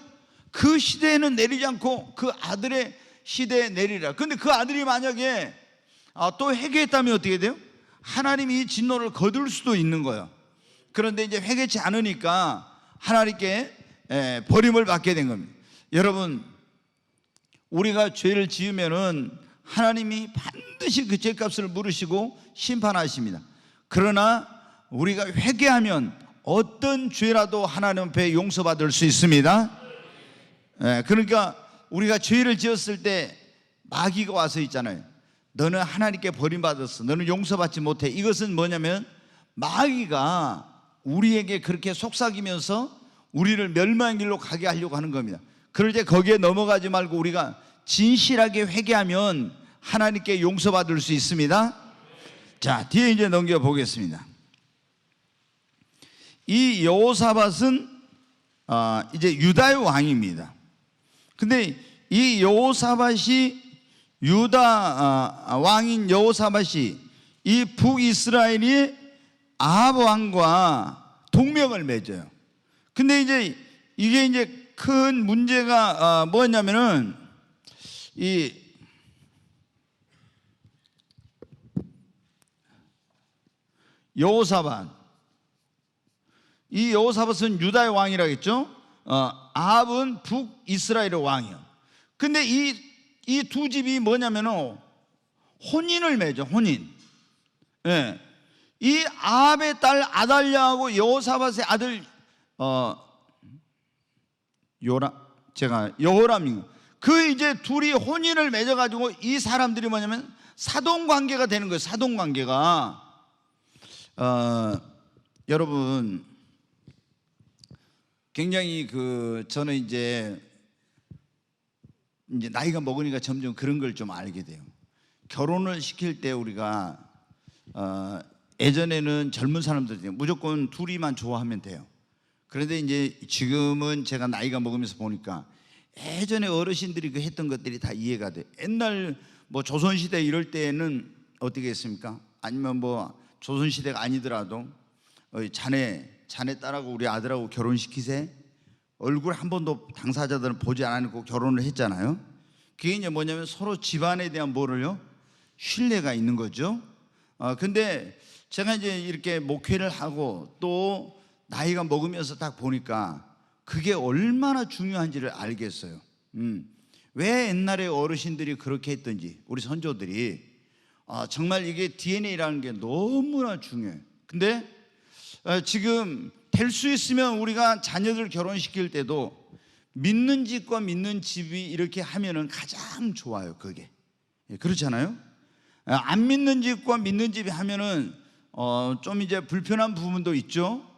그 시대에는 내리지 않고 그 아들의 시대에 내리라. 근데 그 아들이 만약에 또 회개했다면 어떻게 돼요? 하나님이 이 진노를 거둘 수도 있는 거예요. 그런데 이제 회개치 않으니까 하나님께 버림을 받게 된 겁니다. 여러분, 우리가 죄를 지으면은 하나님이 반드시 그 죄값을 물으시고 심판하십니다. 그러나 우리가 회개하면 어떤 죄라도 하나님 앞에 용서받을 수 있습니다. 그러니까 우리가 죄를 지었을 때 마귀가 와서 있잖아요. 너는 하나님께 버림받았어. 너는 용서받지 못해. 이것은 뭐냐면 마귀가 우리에게 그렇게 속삭이면서 우리를 멸망의 길로 가게 하려고 하는 겁니다. 그럴 때 거기에 넘어가지 말고 우리가 진실하게 회개하면 하나님께 용서받을 수 있습니다. 자, 뒤에 이제 넘겨보겠습니다. 이 여호사밧은 이제 유다의 왕입니다. 근데 이 여호사밧이 유다 왕인 여호사밧이 이 북이스라엘이 아합 왕과 동맹을 맺어요. 근데 이제 이게 이제 큰 문제가 뭐냐면은 이 여호사밧, 이 여호사밧은 유다의 왕이라겠죠. 아합은 북이스라엘의 왕이요. 근데 이 두 집이 뭐냐면은 혼인을 맺어, 혼인. 예. 이 아합의 딸 아달랴하고 여호사밧의 아들 여호람이, 그 이제 둘이 혼인을 맺어가지고 이 사람들이 뭐냐면 사돈 관계가 되는 거예요. 사돈 관계가. 여러분, 굉장히 저는 이제 나이가 먹으니까 점점 그런 걸 좀 알게 돼요. 결혼을 시킬 때 우리가 예전에는 젊은 사람들이 무조건 둘이만 좋아하면 돼요. 그런데 이제 지금은 제가 나이가 먹으면서 보니까 예전에 어르신들이 했던 것들이 다 이해가 돼. 옛날 뭐 조선시대 이럴 때는 어떻게 했습니까? 아니면 뭐 조선시대가 아니더라도 자네 딸하고 우리 아들하고 결혼시키세. 얼굴 한 번도 당사자들은 보지 않고 결혼을 했잖아요. 그게 이제 뭐냐면 서로 집안에 대한 뭐를요? 신뢰가 있는 거죠. 근데 제가 이제 이렇게 목회를 하고 또 나이가 먹으면서 딱 보니까 그게 얼마나 중요한지를 알겠어요. 왜 옛날에 어르신들이 그렇게 했던지, 우리 선조들이 정말 이게 DNA라는 게 너무나 중요해요. 근데 지금 될 수 있으면 우리가 자녀들 결혼시킬 때도 믿는 집과 믿는 집이 이렇게 하면은 가장 좋아요. 그게 그렇잖아요. 안 믿는 집과 믿는 집이 하면은 좀 이제 불편한 부분도 있죠.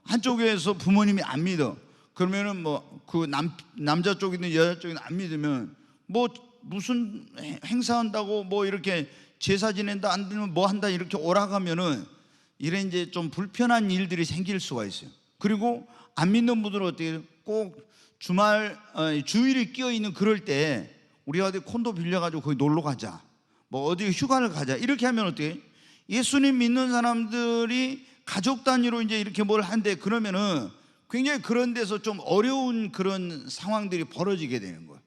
한쪽에서 부모님이 안 믿어. 그러면은 뭐 그 남자 쪽이든 여자 쪽이든 안 믿으면 뭐 무슨 행사한다고 뭐 이렇게 제사 지낸다, 안 되면 뭐 한다 이렇게 오락하면은 이래 이제 좀 불편한 일들이 생길 수가 있어요. 그리고 안 믿는 분들은 어떻게 꼭 주일이 끼어 있는 그럴 때 우리가 어디 콘도 빌려가지고 거기 놀러 가자, 뭐 어디 휴가를 가자 이렇게 하면 어떻게? 예수님 믿는 사람들이 가족 단위로 이제 이렇게 뭘 한대, 그러면은 굉장히 그런 데서 좀 어려운 그런 상황들이 벌어지게 되는 거예요.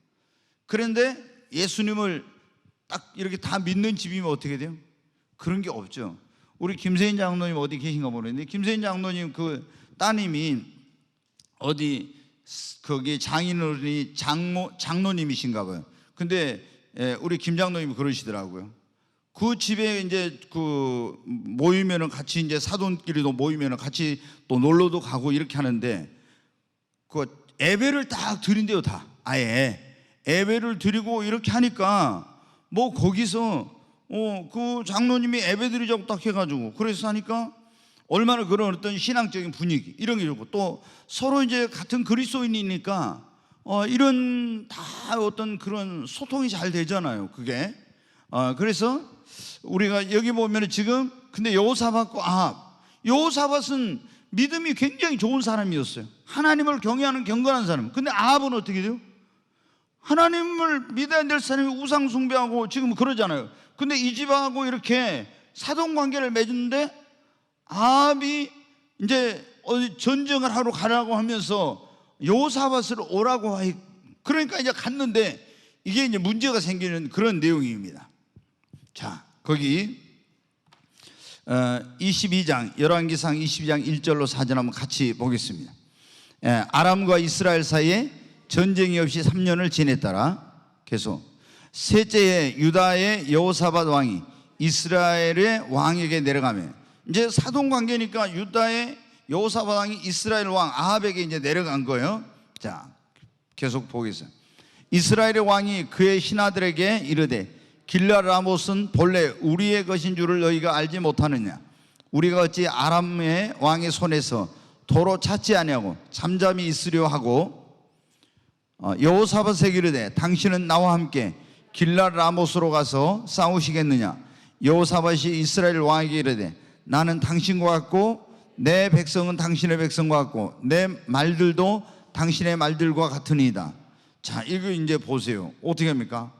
그런데 예수님을 딱 이렇게 다 믿는 집이면 어떻게 돼요? 그런 게 없죠. 우리 김세인 장로님 어디 계신가 모르겠는데, 김세인 장로님 그 따님이 어디 거기 장인어른이 장로님이신가 봐요. 근데 우리 김 장로님이 그러시더라고요. 그 집에 이제 그 모이면은 같이 이제 사돈끼리도 모이면은 같이 또 놀러도 가고 이렇게 하는데 그 예배를 딱 드린대요. 다 아예 예배를 드리고 이렇게 하니까 뭐 거기서 그 장로님이 예배 드리자고 딱 해가지고 그래서 하니까 얼마나 그런 어떤 신앙적인 분위기 이런 게 좋고, 또 서로 이제 같은 그리스도인이니까 이런 다 어떤 그런 소통이 잘 되잖아요. 그게 그래서 우리가 여기 보면은 지금 근데 여호사밧과 아합, 여호사밧은 믿음이 굉장히 좋은 사람이었어요. 하나님을 경외하는 경건한 사람. 근데 아합은 어떻게 돼요? 하나님을 믿어야 될 사람이 우상 숭배하고 지금 그러잖아요. 근데 이 집하고 이렇게 사돈 관계를 맺었는데 아합이 이제 어디 전쟁을 하러 가라고 하면서 여호사밧을 오라고 그러니까 이제 갔는데 이게 이제 문제가 생기는 그런 내용입니다. 자, 거기 22장 열왕기상 22장 1절로 4절 한번 같이 보겠습니다. 아람과 이스라엘 사이에 전쟁이 없이 3년을 지냈더라. 계속 셋째에 유다의 여호사밧 왕이 이스라엘의 왕에게 내려가며, 이제 사돈 관계니까 유다의 여호사밧 왕이 이스라엘 왕 아합에게 이제 내려간 거예요. 자, 계속 보겠습니다. 이스라엘의 왕이 그의 신하들에게 이르되 길르앗 라못은 본래 우리의 것인 줄을 너희가 알지 못하느냐? 우리가 어찌 아람의 왕의 손에서 도로 찾지 아니하고 잠잠히 있으려 하고, 여호사밧에게 이르되 당신은 나와 함께 길르앗 라못으로 가서 싸우시겠느냐? 여호사밧이 이스라엘 왕에게 이르되 나는 당신과 같고 내 백성은 당신의 백성과 같고 내 말들도 당신의 말들과 같으니이다. 자, 이거 이제 보세요. 어떻게 합니까?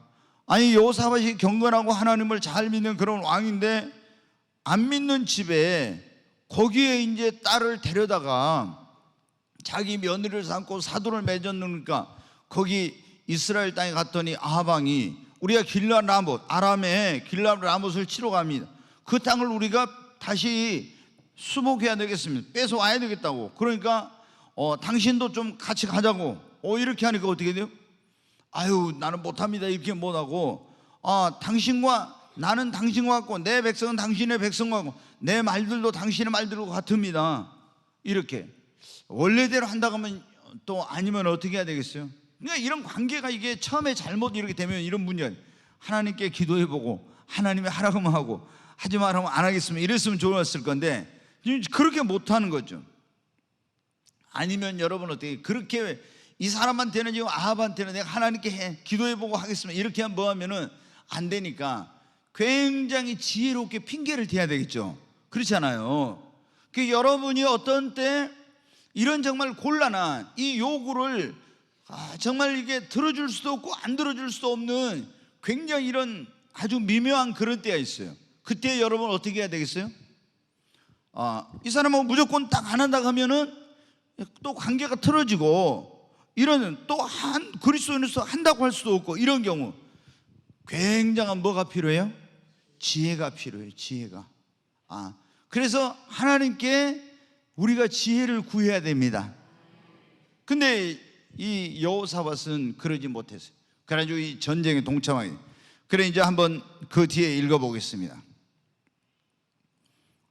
아니, 여호사밧이 경건하고 하나님을 잘 믿는 그런 왕인데 안 믿는 집에 거기에 이제 딸을 데려다가 자기 며느리를 삼고 사돈을 맺었으니까 거기 이스라엘 땅에 갔더니 아합 왕이 우리가 길랏 라못, 아람에 길랏 라못을 치러 갑니다. 그 땅을 우리가 다시 수복해야 되겠습니다. 뺏어와야 되겠다고. 그러니까 당신도 좀 같이 가자고. 이렇게 하니까 어떻게 돼요? 아유, 나는 못합니다. 이렇게 못하고, 나는 당신과 같고 내 백성은 당신의 백성과 같고 내 말들도 당신의 말들과 같습니다. 이렇게 원래대로 한다고 하면 또 아니면 어떻게 해야 되겠어요? 그러니까 이런 관계가 이게 처음에 잘못 이렇게 되면 이런 문제가 하나님께 기도해보고 하나님이 하라고 하고 하지 말라고 안 하겠으면 이랬으면 좋았을 건데 그렇게 못하는 거죠. 아니면 여러분 어떻게 그렇게 이 사람한테는 지금 아합한테는 내가 하나님께 기도해보고 하겠으면 이렇게 하면 뭐 하면은 안 되니까 굉장히 지혜롭게 핑계를 대야 되겠죠. 그렇잖아요. 그 여러분이 어떤 때 이런 정말 곤란한 이 요구를 정말 이게 들어줄 수도 없고 안 들어줄 수도 없는 굉장히 이런 아주 미묘한 그런 때가 있어요. 그때 여러분 어떻게 해야 되겠어요? 이 사람하고 무조건 딱 안 한다고 하면은 또 관계가 틀어지고 이런 또 그리스도인으로서 한다고 할 수도 없고 이런 경우 굉장한 뭐가 필요해요? 지혜가 필요해요. 지혜가. 그래서 하나님께 우리가 지혜를 구해야 됩니다. 근데 이 여호사밧은 그러지 못했어요. 그래가지고 이 전쟁에 동참하게. 그래 이제 한번 그 뒤에 읽어보겠습니다.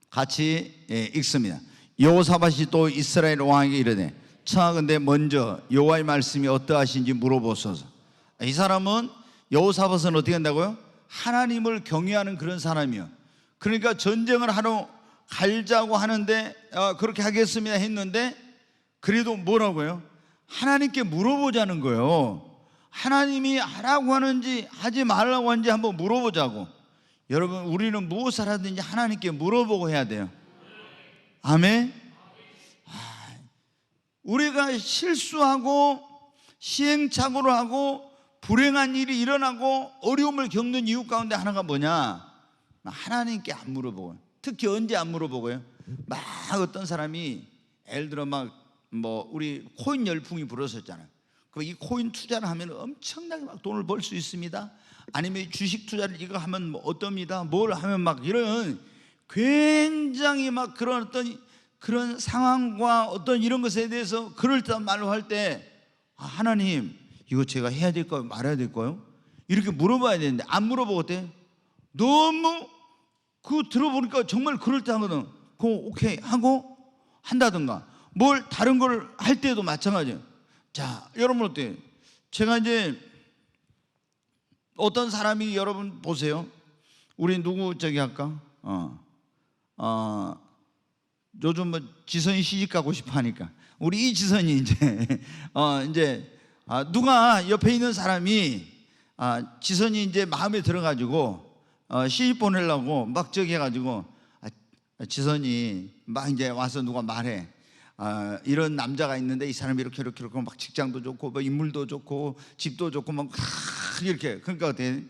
같이 읽습니다. 여호사밧이 또 이스라엘 왕에게 이르되 청하건대 먼저 여호와의 말씀이 어떠하신지 물어보소서. 이 사람은 여호사밧은 어떻게 한다고요? 하나님을 경외하는 그런 사람이요. 그러니까 전쟁을 하러 갈자고 하는데 그렇게 하겠습니다 했는데 그래도 뭐라고요? 하나님께 물어보자는 거예요. 하나님이 하라고 하는지 하지 말라고 하는지 한번 물어보자고. 여러분 우리는 무엇을 하든지 하나님께 물어보고 해야 돼요. 아멘. 우리가 실수하고 시행착오를 하고 불행한 일이 일어나고 어려움을 겪는 이유 가운데 하나가 뭐냐? 하나님께 안 물어보고요. 특히 언제 안 물어보고요? 막 어떤 사람이 예를 들어 우리 코인 열풍이 불었었잖아요. 이 코인 투자를 하면 엄청나게 막 돈을 벌 수 있습니다. 아니면 주식 투자를 이거 하면 어떻습니다. 뭘 하면 막 이런 굉장히 막 그런 어떤 그런 상황과 어떤 이런 것에 대해서 그럴듯한 말로 할 때 하나님 이거 제가 해야 될까요? 말아야 될까요? 이렇게 물어봐야 되는데 안 물어보고 어때? 너무 그거 들어보니까 정말 그럴듯하거든. 그거 오케이 하고 한다든가 뭘 다른 걸 할 때도 마찬가지예요. 자, 여러분 어때요? 제가 이제 어떤 사람이 여러분 보세요. 우리 누구 저기 할까? 요즘 지선이 시집 가고 싶어 하니까 우리 이지선이 이제 누가 옆에 있는 사람이 지선이 이제 마음에 들어가지고 시집 보내려고 막 저기 해가지고 지선이 막 이제 와서 누가 말해. 이런 남자가 있는데 이 사람이 이렇게 막 직장도 좋고 뭐 인물도 좋고 집도 좋고 막 이렇게. 그러니까 어때?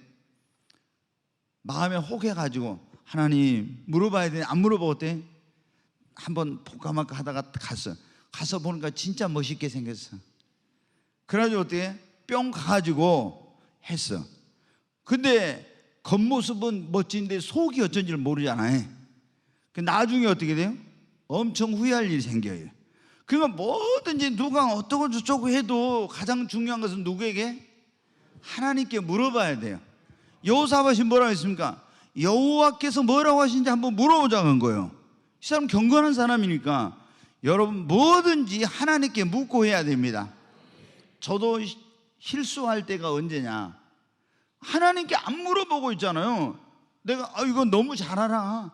마음에 혹해가지고 하나님 물어봐야 되는데 안 물어보고 어때? 한번 볼까 말까 하다가 가서 보니까 진짜 멋있게 생겼어. 그래가지고 어떻게 뿅 가가지고 했어. 근데 겉모습은 멋진데 속이 어쩐지를 모르잖아요. 나중에 어떻게 돼요? 엄청 후회할 일이 생겨요. 그러니까 뭐든지 누가 어떠고 저쩌고 해도 가장 중요한 것은 누구에게? 하나님께 물어봐야 돼요. 여호사밧이 뭐라고 했습니까? 여호와께서 뭐라고 하시는지 한번 물어보자는 거예요. 이 사람 경건한 사람이니까 여러분 뭐든지 하나님께 묻고 해야 됩니다. 저도 실수할 때가 언제냐? 하나님께 안 물어보고 있잖아요. 내가 이거 너무 잘 알아.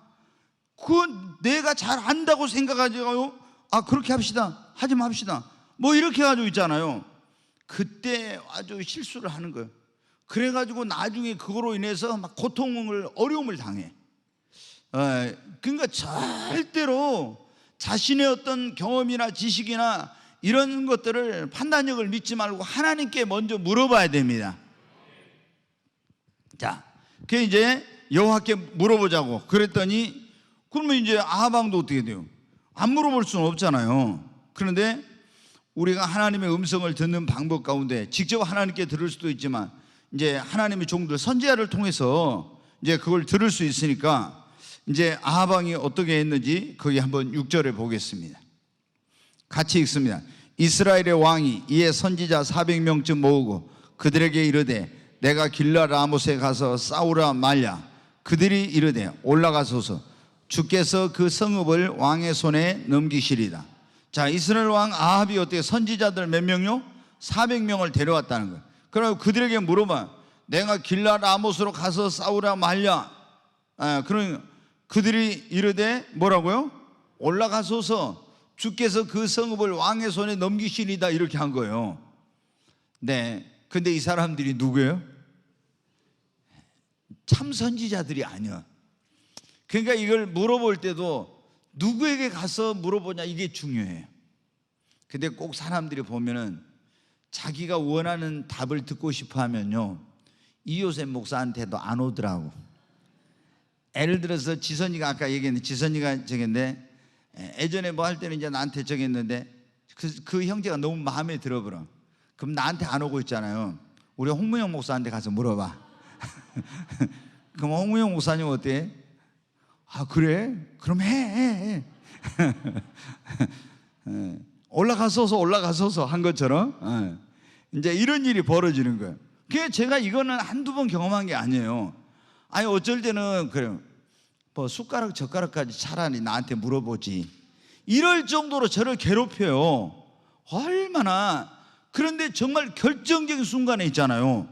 그건 내가 잘 안다고 생각하지요. 그렇게 합시다. 하지 맙시다. 뭐 이렇게 가지고 있잖아요. 그때 아주 실수를 하는 거예요. 그래가지고 나중에 그거로 인해서 막 어려움을 당해. 그러니까 절대로 자신의 어떤 경험이나 지식이나 이런 것들을 판단력을 믿지 말고 하나님께 먼저 물어봐야 됩니다. 자, 그 이제 여호와께 물어보자고 그랬더니, 그러면 이제 아합 왕도 어떻게 돼요? 안 물어볼 수는 없잖아요. 그런데 우리가 하나님의 음성을 듣는 방법 가운데 직접 하나님께 들을 수도 있지만, 이제 하나님의 종들 선지자를 통해서 이제 그걸 들을 수 있으니까, 이제 아합 왕이 어떻게 했는지 거기 한번 6절에 보겠습니다. 같이 읽습니다. 이스라엘의 왕이 이에 선지자 400명쯤 모으고 그들에게 이르되 내가 길라 라못에 가서 싸우라 말랴. 그들이 이르되 올라가소서. 주께서 그 성읍을 왕의 손에 넘기시리다. 자, 이스라엘 왕 아합이 어떻게 선지자들 몇 명요? 400명을 데려왔다는 거예요. 그리고 그들에게 물어봐. 내가 길라 라못으로 가서 싸우라 말랴. 그러니까 그들이 이르되 뭐라고요? 올라가소서. 주께서 그 성읍을 왕의 손에 넘기시리다. 이렇게 한 거예요. 네. 근데 이 사람들이 누구예요? 참 선지자들이 아니야. 그러니까 이걸 물어볼 때도 누구에게 가서 물어보냐, 이게 중요해요. 근데 꼭 사람들이 보면은 자기가 원하는 답을 듣고 싶어 하면요, 이요셉 목사한테도 안 오더라고. 예를 들어서 지선이가 아까 얘기했는데, 지선이가 저기인데 예전에 뭐 할 때는 이제 나한테 저기했는데 그 형제가 너무 마음에 들어버려. 그럼 나한테 안 오고 있잖아요. 우리 홍무영 목사한테 가서 물어봐. 그럼 홍무영 목사님 어때? 아, 그래? 그럼 해. 올라가소서 한 것처럼 이제 이런 일이 벌어지는 거예요. 그게 제가 이거는 한두 번 경험한 게 아니에요. 아니 어쩔 때는 그래요. 뭐 숟가락 젓가락까지 차라리 나한테 물어보지. 이럴 정도로 저를 괴롭혀요. 얼마나. 그런데 정말 결정적인 순간에 있잖아요.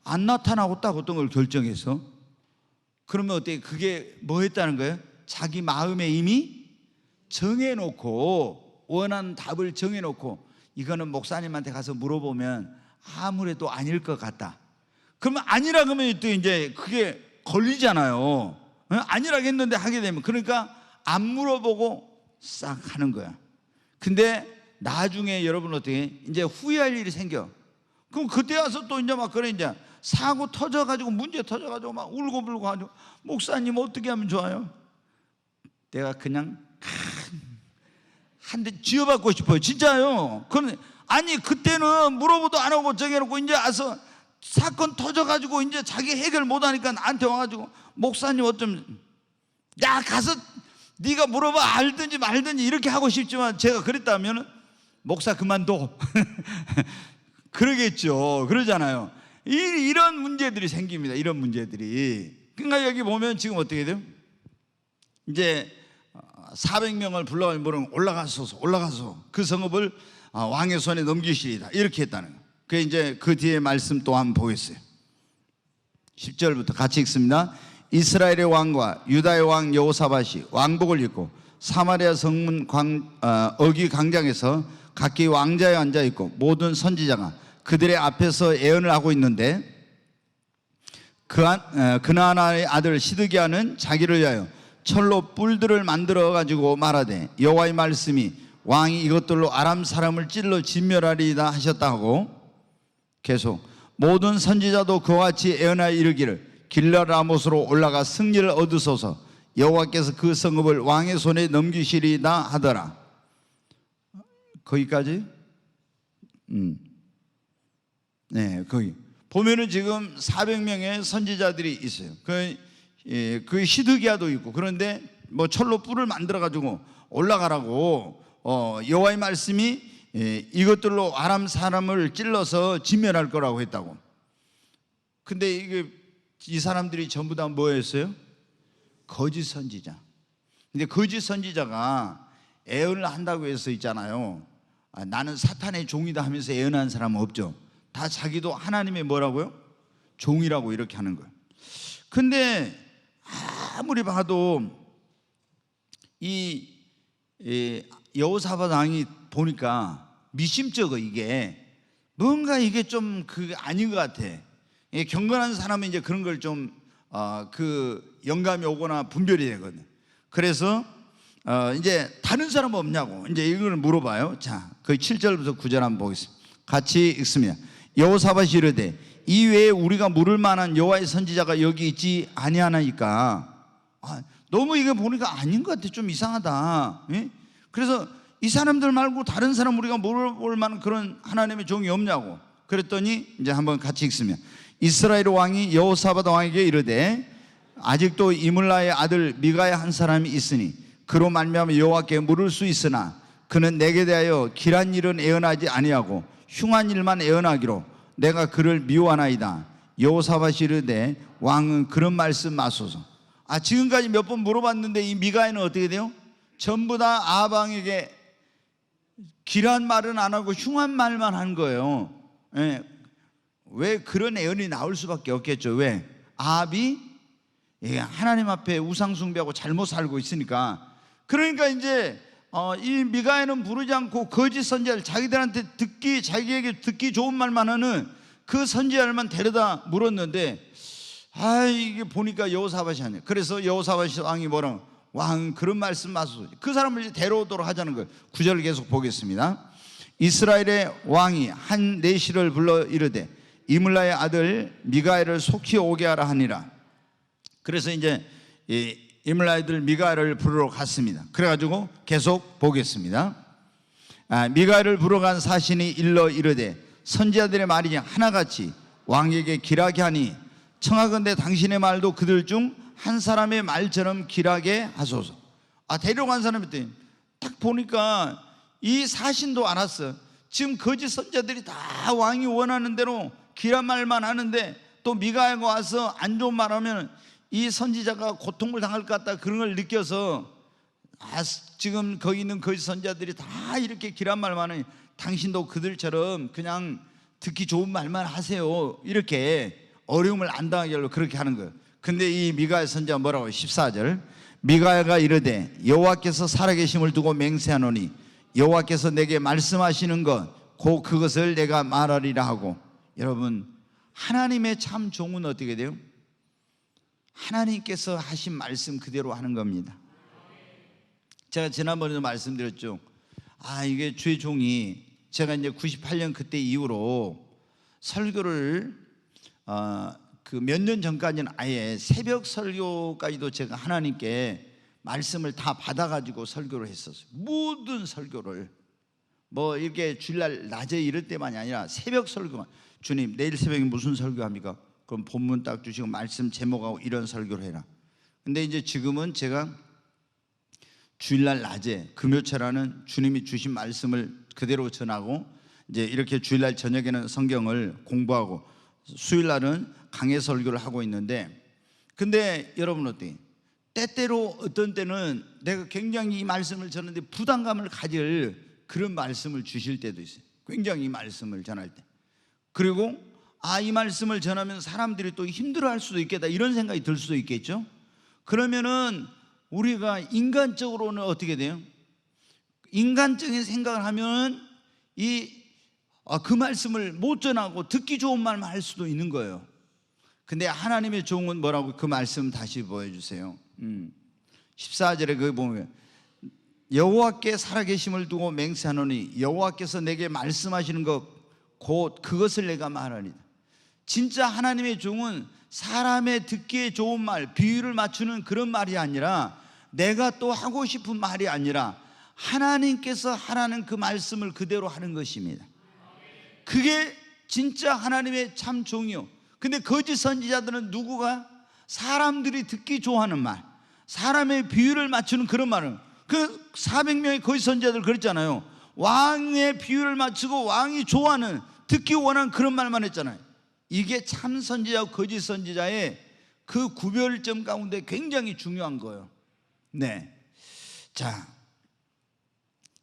안 나타나고 딱 어떤 걸 결정해서. 그러면 어때요? 그게 뭐 했다는 거예요? 자기 마음에 이미 정해놓고, 원하는 답을 정해놓고, 이거는 목사님한테 가서 물어보면 아무래도 아닐 것 같다. 그러면 아니라 그러면 또 이제 그게 걸리잖아요. 아니라고 했는데 하게 되면, 그러니까 안 물어보고 싹 하는 거야. 근데 나중에 여러분 어떻게 이제 후회할 일이 생겨. 그럼 그때 와서 또 이제 막 그래, 이제 사고 터져가지고, 문제 터져가지고 막 울고불고 하죠. 목사님 어떻게 하면 좋아요? 내가 그냥 한 대 쥐어받고 싶어요. 진짜요. 아니 그때는 물어보도 안 하고 정해놓고 이제 와서 사건 터져가지고 이제 자기 해결 못하니까 나한테 와가지고 목사님 어쩌면, 야 가서 네가 물어봐, 알든지 말든지 이렇게 하고 싶지만, 제가 그랬다면 목사 그만둬. 그러겠죠. 그러잖아요. 이런 문제들이 생깁니다. 이런 문제들이. 그러니까 여기 보면 지금 어떻게 돼요? 이제 400명을 불러가지고 뭐라고, 올라가서 그 성읍을 왕의 손에 넘기시리다. 이렇게 했다는 거예요. 그 이제 그 뒤에 말씀 또 한번 보겠어요. 10절부터 같이 읽습니다. 이스라엘의 왕과 유다의 왕 여호사밧이 왕복을 입고 사마리아 성문 어귀 광장에서 각기 왕자에 앉아 있고 모든 선지자가 그들의 앞에서 예언을 하고 있는데, 그나안의 아들 시드기야는 자기를 위하여 철로 뿔들을 만들어 가지고 말하되 여호와의 말씀이 왕이 이것들로 아람 사람을 찔러 진멸하리이다 하셨다 하고, 계속 모든 선지자도 그와 같이 예언하여 이르기를 길라 라못으로 올라가 승리를 얻으소서. 여호와께서 그 성읍을 왕의 손에 넘기시리이다 하더라. 거기까지? 네, 거기 보면은 지금 400명의 선지자들이 있어요. 그 시드기야도 있고. 그런데 뭐 철로 뿔을 만들어 가지고 올라가라고 여호와의 말씀이 이것들로 아람 사람을 찔러서 진멸할 거라고 했다고. 근데 이게 이 사람들이 전부 다 뭐였어요? 거짓 선지자. 근데 거짓 선지자가 예언을 한다고 해서 있잖아요. 나는 사탄의 종이다 하면서 예언하는 사람은 없죠. 다 자기도 하나님의 뭐라고요? 종이라고 이렇게 하는 거예요. 근데 아무리 봐도 이 여호사밧 왕이 보니까 미심쩍어. 이게 뭔가 이게 좀 아닌 것 같아. 경건한 사람은 이제 그런 걸 좀 그 영감이 오거나 분별이 되거든. 그래서 이제 다른 사람 없냐고 이제 이걸 물어봐요. 자, 그 7절부터 9절 한번 보겠습니다. 같이 읽습니다. 여호사밧이 이르되 이 외에 우리가 물을 만한 여호와의 선지자가 여기 있지 아니하나이까. 너무 이거 보니까 아닌 것 같아. 좀 이상하다. 예? 그래서 이 사람들 말고 다른 사람 우리가 물어볼 만한 그런 하나님의 종이 없냐고. 그랬더니 이제 한번 같이 읽습니다. 이스라엘 왕이 여호사밧 왕에게 이르되 아직도 이물라의 아들 미가의 한 사람이 있으니 그로 말미암아 여호와께 물을 수 있으나 그는 내게 대하여 길한 일은 애언하지 아니하고 흉한 일만 애언하기로 내가 그를 미워하나이다. 여호사밧이 이르되 왕은 그런 말씀 마소서. 지금까지 몇 번 물어봤는데 이 미가에는 어떻게 돼요? 전부 다 아합 왕에게 길한 말은 안 하고 흉한 말만 한 거예요. 예. 왜 그런 애언이 나올 수밖에 없겠죠. 왜? 아합이 하나님 앞에 우상 숭배하고 잘못 살고 있으니까. 그러니까 이제 이 미가에는 부르지 않고 거짓 선지자를 자기들한테 자기에게 듣기 좋은 말만 하는 그 선지자들만 데려다 물었는데 이게 보니까 여호사밧이 아니에요. 그래서 여호사밧 왕이 뭐라고? 왕 그런 말씀 마소서. 그 사람을 이제 데려오도록 하자는 거예요. 9절을 계속 보겠습니다. 이스라엘의 왕이 한 내시를 불러 이르되 이물라의 아들 미가엘을 속히 오게 하라 하니라. 그래서 이제 이물라의 아들 미가엘을 부르러 갔습니다. 그래가지고 계속 보겠습니다. 미가엘을 부르러 간 사신이 일러 이르되 선지자들의 말이 하나같이 왕에게 길하게 하니 청하건대 당신의 말도 그들 중 한 사람의 말처럼 길하게 하소서. 데려간 사람한테 딱 보니까 이 사신도 알았어. 지금 거짓 선지자들이 다 왕이 원하는 대로 길한 말만 하는데 또 미가야가 와서 안 좋은 말하면 이 선지자가 고통을 당할 것 같다 그런 걸 느껴서 지금 거기 있는 거짓 선지자들이 다 이렇게 길한 말만 하니 당신도 그들처럼 그냥 듣기 좋은 말만 하세요. 이렇게 어려움을 안 당하게 하려고 그렇게 하는 거예요. 근데 이 미가야 선지자가 뭐라고? 14절 미가야가 이르되 여호와께서 살아계심을 두고 맹세하노니 여호와께서 내게 말씀하시는 것 곧 그것을 내가 말하리라 하고. 여러분, 하나님의 참 종은 어떻게 돼요? 하나님께서 하신 말씀 그대로 하는 겁니다. 제가 지난번에도 말씀드렸죠. 이게 주의 종이 제가 이제 98년 그때 이후로 설교를 그 몇 년 전까지는 아예 새벽 설교까지도 제가 하나님께 말씀을 다 받아가지고 설교를 했었어요. 모든 설교를 뭐 이렇게 주일날 낮에 이럴 때만이 아니라 새벽 설교만. 주님 내일 새벽에 무슨 설교합니까? 그럼 본문 딱 주시고 말씀 제목하고 이런 설교를 해라. 근데 이제 지금은 제가 주일날 낮에 금요철에는 주님이 주신 말씀을 그대로 전하고 이제 이렇게 주일날 저녁에는 성경을 공부하고 수요일날은 강해 설교를 하고 있는데, 근데 여러분 어때요? 때때로 어떤 때는 내가 굉장히 이 말씀을 전하는데 부담감을 가질 그런 말씀을 주실 때도 있어요. 굉장히 이 말씀을 전할 때. 그리고 이 말씀을 전하면 사람들이 또 힘들어할 수도 있겠다 이런 생각이 들 수도 있겠죠. 그러면은 우리가 인간적으로는 어떻게 돼요? 인간적인 생각을 하면 그 말씀을 못 전하고 듣기 좋은 말만 할 수도 있는 거예요. 근데 하나님의 종은 뭐라고? 그 말씀 다시 보여주세요. 14절에 거기 보면 여호와께 살아계심을 두고 맹세하노니 여호와께서 내게 말씀하시는 것 곧 그것을 내가 말하리다. 진짜 하나님의 종은 사람의 듣기에 좋은 말, 비유를 맞추는 그런 말이 아니라 내가 또 하고 싶은 말이 아니라 하나님께서 하라는 그 말씀을 그대로 하는 것입니다. 그게 진짜 하나님의 참 종이요. 근데 거짓 선지자들은 누구가? 사람들이 듣기 좋아하는 말, 사람의 비유를 맞추는 그런 말은, 그 400명의 거짓 선지자들 그랬잖아요. 왕의 비유를 맞추고 왕이 좋아하는, 듣기 원하는 그런 말만 했잖아요. 이게 참 선지자와 거짓 선지자의 그 구별점 가운데 굉장히 중요한 거예요. 네. 자,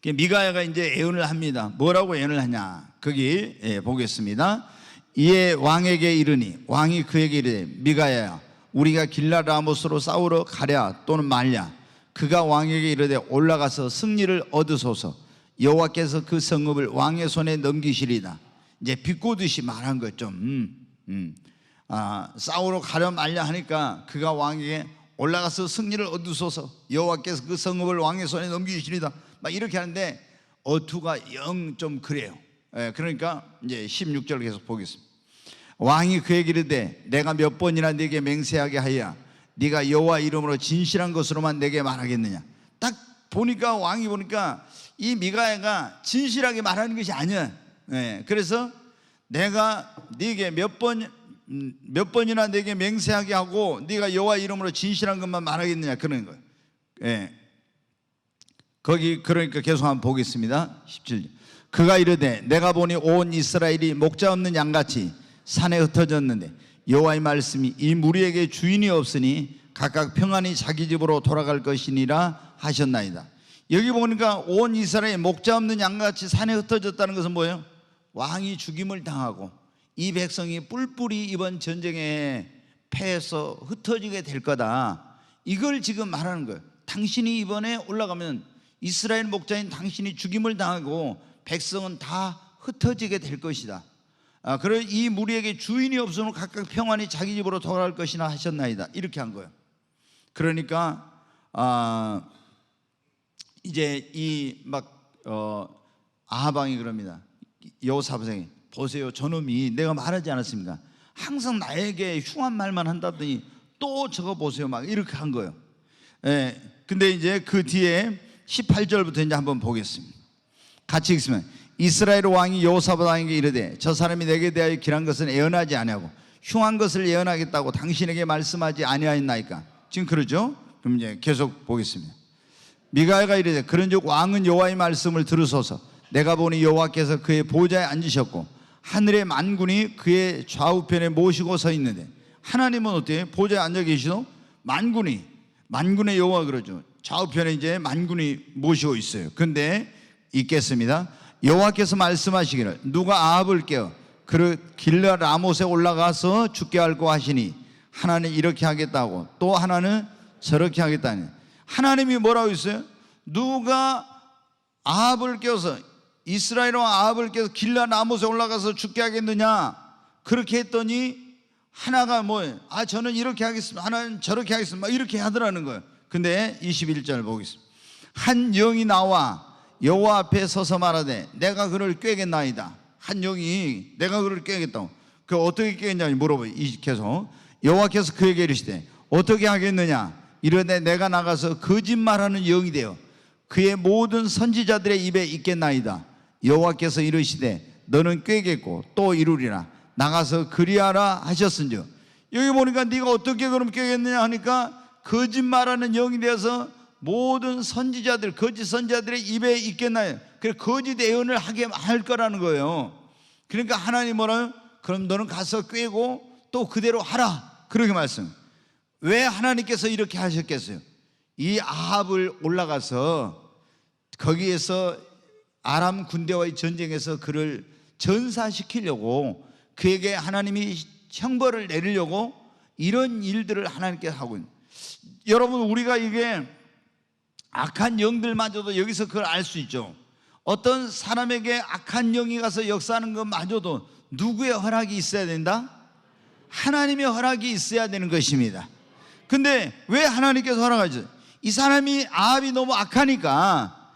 미가야가 이제 예언을 합니다. 뭐라고 예언을 하냐? 거기 보겠습니다. 이에 왕에게 이르니 왕이 그에게 이르되 미가야야 우리가 길랏 라못으로 싸우러 가랴 또는 말랴. 그가 왕에게 이르되 올라가서 승리를 얻으소서. 여호와께서 그 성읍을 왕의 손에 넘기시리다. 이제 비꼬듯이 말한 거죠. 싸우러 가려 말랴 하니까 그가 왕에게 올라가서 승리를 얻으소서. 여호와께서 그 성읍을 왕의 손에 넘기시리다. 막 이렇게 하는데 어투가 영 좀 그래요. 그러니까 이제 16절 계속 보겠습니다. 왕이 그에게 이르되 내가 몇 번이나 네게 맹세하게 하여 네가 여호와 이름으로 진실한 것으로만 내게 말하겠느냐. 딱 보니까 왕이 보니까 이 미가야가 진실하게 말하는 것이 아니야. 그래서 내가 네게 몇 번이나 내게 맹세하게 하고 네가 여호와 이름으로 진실한 것만 말하겠느냐 그러는 거예요. 거기 그러니까 계속 한번 보겠습니다. 17절. 그가 이르되 내가 보니 온 이스라엘이 목자 없는 양같이 산에 흩어졌는데 여호와의 말씀이 이 무리에게 주인이 없으니 각각 평안히 자기 집으로 돌아갈 것이니라 하셨나이다. 여기 보니까 온 이스라엘이 목자 없는 양같이 산에 흩어졌다는 것은 뭐예요? 왕이 죽임을 당하고 이 백성이 뿔뿔이 이번 전쟁에 패해서 흩어지게 될 거다. 이걸 지금 말하는 거예요. 당신이 이번에 올라가면 이스라엘 목자인 당신이 죽임을 당하고 백성은 다 흩어지게 될 것이다. 그래 이 무리에게 주인이 없으면 각각 평안히 자기 집으로 돌아갈 것이나 하셨나이다. 이렇게 한 거예요. 그러니까 이제 이 아하방이 그럽니다. 여호사밧에게 보세요, 저놈이 내가 말하지 않았습니까? 항상 나에게 흉한 말만 한다더니 또 저거 보세요, 막 이렇게 한 거예요. 근데 이제 그 뒤에 18절부터 이제 한번 보겠습니다. 같이 읽으면 이스라엘 왕이 여호사밧 왕에게 이르되 저 사람이 내게 대하여 길한 것은 예언하지 아니하고 흉한 것을 예언하겠다고 당신에게 말씀하지 아니하였나이까. 지금 그러죠? 그럼 이제 계속 보겠습니다. 미가야가 이르되 그런즉 왕은 여호와의 말씀을 들으소서. 내가 보니 여호와께서 그의 보좌에 앉으셨고 하늘의 만군이 그의 좌우편에 모시고 서 있는데, 하나님은 어때요? 보좌에 앉아 계시도 만군의 여호와 그러죠. 좌우편에 이제 만군이 모시고 있어요. 근데 읽겠습니다. 여호와께서 말씀하시기를 누가 아합을 깨어 그를 길르앗 라못에 올라가서 죽게 할고 하시니 하나는 이렇게 하겠다고 또 하나는 저렇게 하겠다니. 하나님이 뭐라고 했어요? 누가 아합을 깨워서 이스라엘 왕 아합을 깨워서 길르앗 라못에 올라가서 죽게 하겠느냐 그렇게 했더니 하나가 뭐예요? 저는 이렇게 하겠습니다, 하나는 저렇게 하겠습니다, 이렇게 하더라는 거예요. 근데 21절 보겠습니다. 한 영이 나와 여호와 앞에 서서 말하되 내가 그를 꾀겠나이다. 한 영이 내가 그를 꾀겠다고. 그 어떻게 꾀겠냐고 물어봐요. 계속 여호와께서 그에게 이르시되 어떻게 하겠느냐. 이르되 내가 나가서 거짓말하는 영이 되어 그의 모든 선지자들의 입에 있겠나이다. 여호와께서 이르시되 너는 꾀겠고 또 이루리라. 나가서 그리하라 하셨은즉. 여기 보니까 네가 어떻게 그럼 꾀겠느냐 하니까 거짓말하는 영이 되어서 모든 선지자들, 거짓 선지자들의 입에 있겠나요? 그래 거짓 예언을 하게 할 거라는 거예요. 그러니까 하나님 뭐라요? 그럼 너는 가서 꾀고 또 그대로 하라. 그렇게 말씀. 왜 하나님께서 이렇게 하셨겠어요? 이 아합을 올라가서 거기에서 아람 군대와의 전쟁에서 그를 전사시키려고, 그에게 하나님이 형벌을 내리려고 이런 일들을 하나님께서 하고 있는. 여러분, 우리가 이게 악한 영들마저도 여기서 그걸 알 수 있죠. 어떤 사람에게 악한 영이 가서 역사하는 것마저도 누구의 허락이 있어야 된다? 하나님의 허락이 있어야 되는 것입니다. 근데 왜 하나님께서 허락하죠? 이 사람이 아합이 너무 악하니까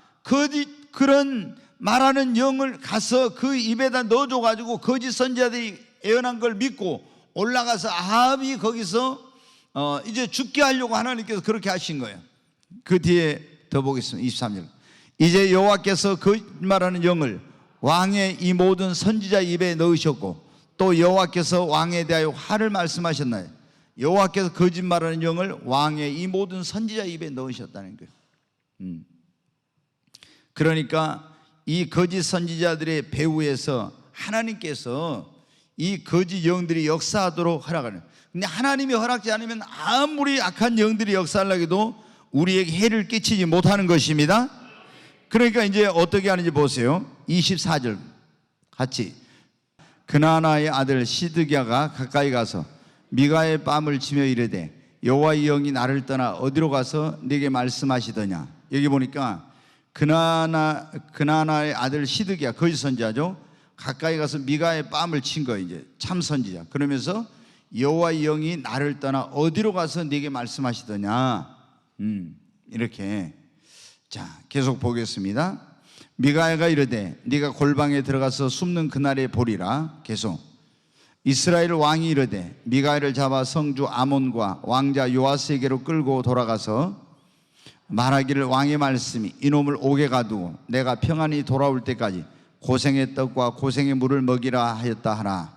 그런 말하는 영을 가서 그 입에다 넣어줘가지고 거짓 선지자들이 예언한 걸 믿고 올라가서 아합이 거기서 이제 죽게 하려고 하나님께서 그렇게 하신 거예요. 그 뒤에 더 보겠습니다. 23절. 이제 여호와께서 거짓말하는 영을 왕의 이 모든 선지자 입에 넣으셨고 또 여호와께서 왕에 대하여 화를 말씀하셨나요? 여호와께서 거짓말하는 영을 왕의 이 모든 선지자 입에 넣으셨다는 거예요. 그러니까 이 거짓 선지자들의 배후에서 하나님께서 이 거짓 영들이 역사하도록 허락하는. 근데 하나님이 허락지 않으면 아무리 악한 영들이 역사하려고 해도 우리에게 해를 끼치지 못하는 것입니다. 그러니까 이제 어떻게 하는지 보세요. 24절 같이. 그나나의 아들 시드기야가 가까이 가서 미가의 뺨을 치며 이르되 여호와의 영이 나를 떠나 어디로 가서 네게 말씀하시더냐. 여기 보니까 그나나의 아들 시드기야, 거짓 선지자죠. 가까이 가서 미가의 뺨을 친 거예요. 이제 참 선지자. 그러면서 여호와의 영이 나를 떠나 어디로 가서 네게 말씀하시더냐. 이렇게. 자, 계속 보겠습니다. 미가야가 이르되 네가 골방에 들어가서 숨는 그날에 보리라. 계속. 이스라엘 왕이 이르되 미가야를 잡아 성주 아몬과 왕자 요아스에게로 끌고 돌아가서 말하기를 왕의 말씀이 이놈을 옥에 가두고 내가 평안히 돌아올 때까지 고생의 떡과 고생의 물을 먹이라 하였다 하라.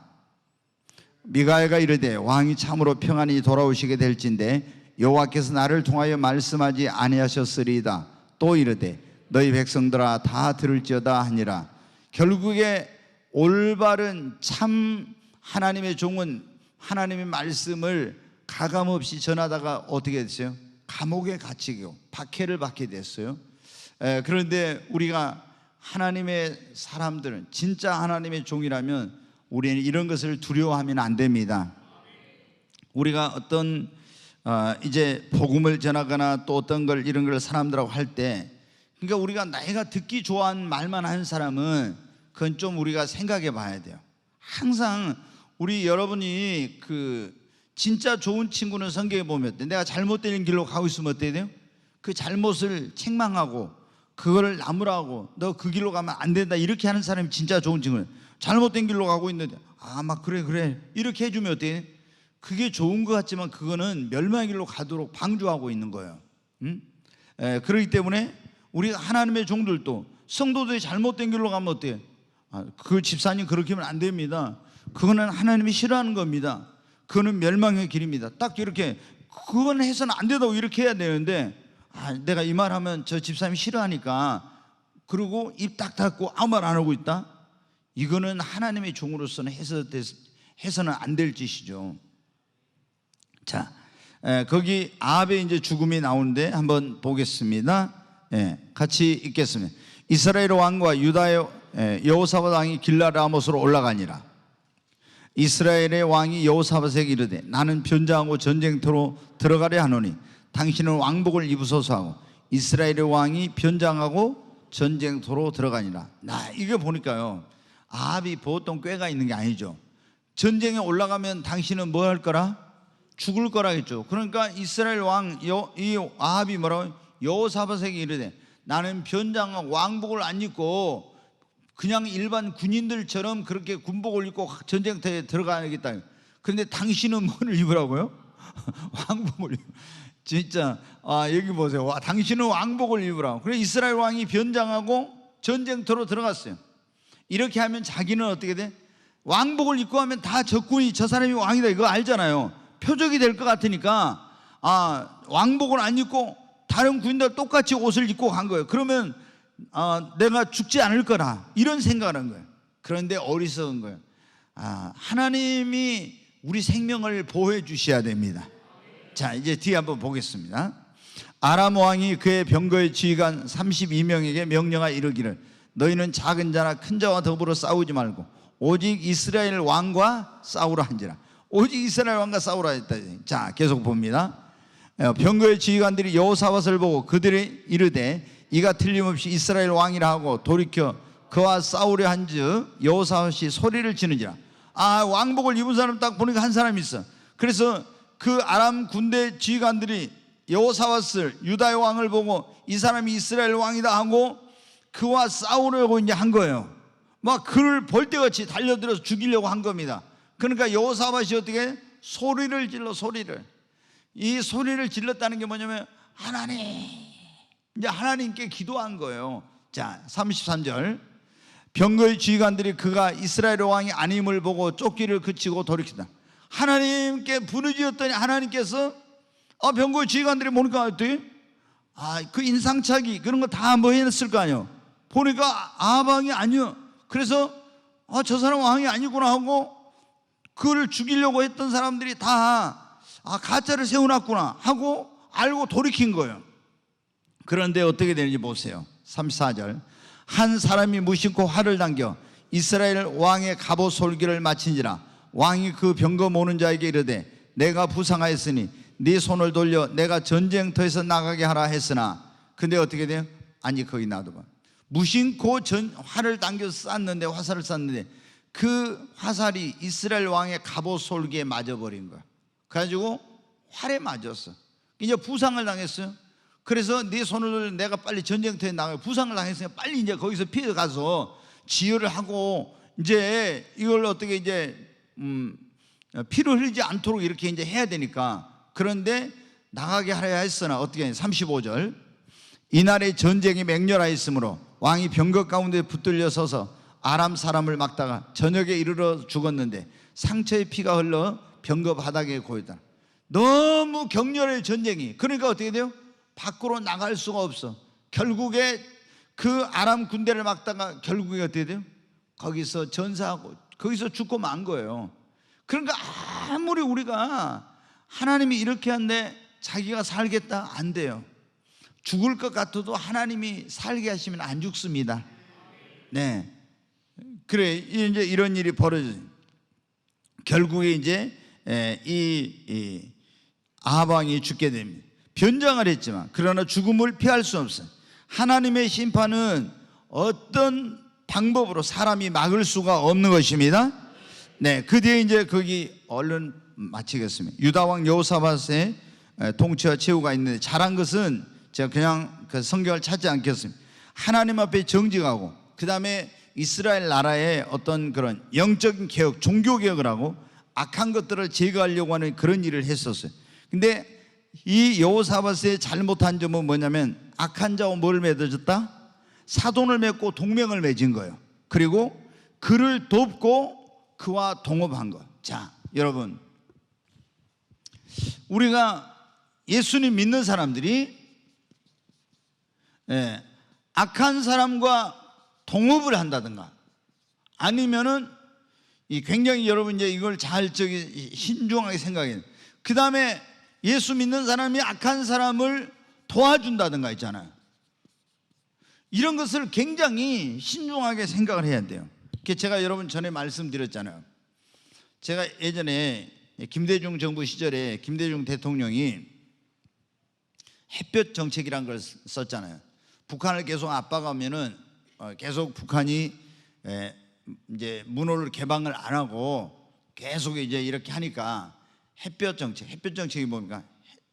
미가야가 이르되 왕이 참으로 평안히 돌아오시게 될진데 여호와께서 나를 통하여 말씀하지 아니하셨으리이다. 또 이르되 너희 백성들아 다 들을지어다 하니라. 결국에 올바른 참 하나님의 종은 하나님의 말씀을 가감없이 전하다가 어떻게 됐어요? 감옥에 갇히고 박해를 받게 됐어요. 그런데 우리가 하나님의 사람들은 진짜 하나님의 종이라면 우리는 이런 것을 두려워하면 안 됩니다. 우리가 어떤 이제 복음을 전하거나 또 어떤 걸 이런 걸 사람들하고 할 때, 그러니까 우리가 내가 듣기 좋아하는 말만 하는 사람은 그건 좀 우리가 생각해 봐야 돼요. 항상 우리 여러분이 그 진짜 좋은 친구는 성경에 보면 내가 잘못된 길로 가고 있으면 어때야 돼요? 그 잘못을 책망하고 그거를 나무라고 너 그 길로 가면 안 된다 이렇게 하는 사람이 진짜 좋은 친구예요. 잘못된 길로 가고 있는데 막 그래 이렇게 해주면 어때요? 그게 좋은 것 같지만 그거는 멸망의 길로 가도록 방조하고 있는 거예요. 그렇기 때문에 우리가 하나님의 종들도 성도들이 잘못된 길로 가면 어때요? 그 집사님 그렇게 하면 안 됩니다. 그거는 하나님이 싫어하는 겁니다. 그거는 멸망의 길입니다. 딱 이렇게 그건 해서는 안 된다고 이렇게 해야 되는데 내가 이 말 하면 저 집사님이 싫어하니까 그러고 입 딱 닫고 아무 말 안 하고 있다? 이거는 하나님의 종으로서는 해서는 안 될 짓이죠. 자, 거기 아합의 이제 죽음이 나오는데 한번 보겠습니다. 같이 읽겠습니다. 이스라엘 왕과 유다의 여호사밧 왕이 길라라못으로 올라가니라. 이스라엘의 왕이 여호사밧에게 이르되 나는 변장하고 전쟁터로 들어가려 하노니 당신은 왕복을 입으소서 하고 이스라엘의 왕이 변장하고 전쟁터로 들어가니라. 이거 보니까요, 아합이 보통 꾀가 있는 게 아니죠. 전쟁에 올라가면 당신은 뭐 할 거라? 죽을 거라겠죠. 그러니까 이스라엘 왕 이 아합이 뭐라고? 여호사밧에게 이르되 나는 변장하고 왕복을 안 입고 그냥 일반 군인들처럼 그렇게 군복을 입고 전쟁터에 들어가야겠다. 그런데 당신은 뭐를 입으라고요? 왕복을 입으라고. 진짜 여기 보세요. 당신은 왕복을 입으라고. 그래서 이스라엘 왕이 변장하고 전쟁터로 들어갔어요. 이렇게 하면 자기는 어떻게 돼? 왕복을 입고 하면 다 적군이 저 사람이 왕이다 이거 알잖아요. 표적이 될 것 같으니까 왕복을 안 입고 다른 군인들 똑같이 옷을 입고 간 거예요. 그러면 내가 죽지 않을 거라 이런 생각을 한 거예요. 그런데 어리석은 거예요. 하나님이 우리 생명을 보호해 주셔야 됩니다. 자, 이제 뒤에 한번 보겠습니다. 아람 왕이 그의 병거의 지휘관 32명에게 명령하여 이르기를 너희는 작은 자나 큰 자와 더불어 싸우지 말고 오직 이스라엘 왕과 싸우라 한지라. 오직 이스라엘 왕과 싸우라 했다. 자, 계속 봅니다. 병거의 지휘관들이 여호사밧을 보고 그들이 이르되 이가 틀림없이 이스라엘 왕이라 하고 돌이켜 그와 싸우려 한즉 여호사밧이 소리를 지르니라. 왕복을 입은 사람 딱 보니까 한 사람이 있어. 그래서 그 아람 군대 지휘관들이 여호사밧을 유다의 왕을 보고 이 사람이 이스라엘 왕이다 하고 그와 싸우려고 이제 한 거예요. 막 그를 벌떼같이 달려들어서 죽이려고 한 겁니다. 그러니까 여호사밧이 어떻게 소리를 질러 소리를. 이 소리를 질렀다는 게 뭐냐면 이제 하나님께 기도한 거예요. 자, 33절. 병거의 지휘관들이 그가 이스라엘 왕이 아님을 보고 쫓기를 그치고 돌이키다. 하나님께 부르짖었더니 하나님께서 병거의 지휘관들이 보니까 어떻게? 그 인상착의 그런 거 다 뭐 했을 거 아니에요. 보니까 아합왕이 아니요. 그래서 저 사람 왕이 아니구나 하고 그를 죽이려고 했던 사람들이 다 가짜를 세워놨구나 하고 알고 돌이킨 거예요. 그런데 어떻게 되는지 보세요. 34절. 한 사람이 무심코 활을 당겨 이스라엘 왕의 갑옷 솔기를 마친지라. 왕이 그 병거 모는 자에게 이르되 내가 부상하였으니 네 손을 돌려 내가 전쟁터에서 나가게 하라 했으나. 근데 어떻게 돼요? 거기 놔둬봐. 무심코 활을 당겨 쐈는데 화살을 쐈는데 그 화살이 이스라엘 왕의 갑옷 솔기에 맞아버린 거야. 그래가지고 활에 맞았어. 이제 부상을 당했어요. 그래서 네 손을 내가 빨리 전쟁터에 나가요. 부상을 당했으니까 빨리 이제 거기서 피해 가서 지혈을 하고 이제 이걸 어떻게 이제 피를 흘리지 않도록 이렇게 이제 해야 되니까. 그런데 나가게 하려 했으나 어떻게 하냐. 35절. 이날의 전쟁이 맹렬하였으므로 왕이 병거 가운데 붙들려 서서 아람 사람을 막다가 저녁에 이르러 죽었는데 상처에 피가 흘러 병거 바닥에 고였다. 너무 격렬해 전쟁이. 그러니까 어떻게 돼요? 밖으로 나갈 수가 없어. 결국에 그 아람 군대를 막다가 결국에 어떻게 돼요? 거기서 전사하고 거기서 죽고 만 거예요. 그러니까 아무리 우리가 하나님이 이렇게 한데 자기가 살겠다 안 돼요. 죽을 것 같아도 하나님이 살게 하시면 안 죽습니다. 네. 그래 이제 이런 일이 벌어져요. 결국에 이제 이 아합 왕이 죽게 됩니다. 변장을 했지만 그러나 죽음을 피할 수 없어요. 하나님의 심판은 어떤 방법으로 사람이 막을 수가 없는 것입니다. 네, 그 뒤에 이제 거기 얼른 마치겠습니다. 유다 왕 여호사밧의 통치와 최후가 있는데 잘한 것은 제가 그냥 그 성경을 찾지 않겠습니다. 하나님 앞에 정직하고 그 다음에 이스라엘 나라의 어떤 그런 영적인 개혁, 종교 개혁을 하고 악한 것들을 제거하려고 하는 그런 일을 했었어요. 근데 이 여호사밧의 잘못한 점은 뭐냐면 악한 자와 뭘 맺어졌다? 사돈을 맺고 동맹을 맺은 거예요. 그리고 그를 돕고 그와 동업한 것. 자, 여러분, 우리가 예수님 믿는 사람들이 악한 사람과 동업을 한다든가 아니면은 이 굉장히 여러분 이제 이걸 잘 신중하게 생각해야 돼요. 그 다음에 예수 믿는 사람이 악한 사람을 도와준다든가 있잖아요. 이런 것을 굉장히 신중하게 생각을 해야 돼요. 제가 여러분 전에 말씀드렸잖아요. 제가 예전에 김대중 정부 시절에 김대중 대통령이 햇볕 정책이라는 걸 썼잖아요. 북한을 계속 압박하면은 계속 북한이 이제 문호를 개방을 안 하고 계속 이제 이렇게 하니까 햇볕 정책이 뭡니까?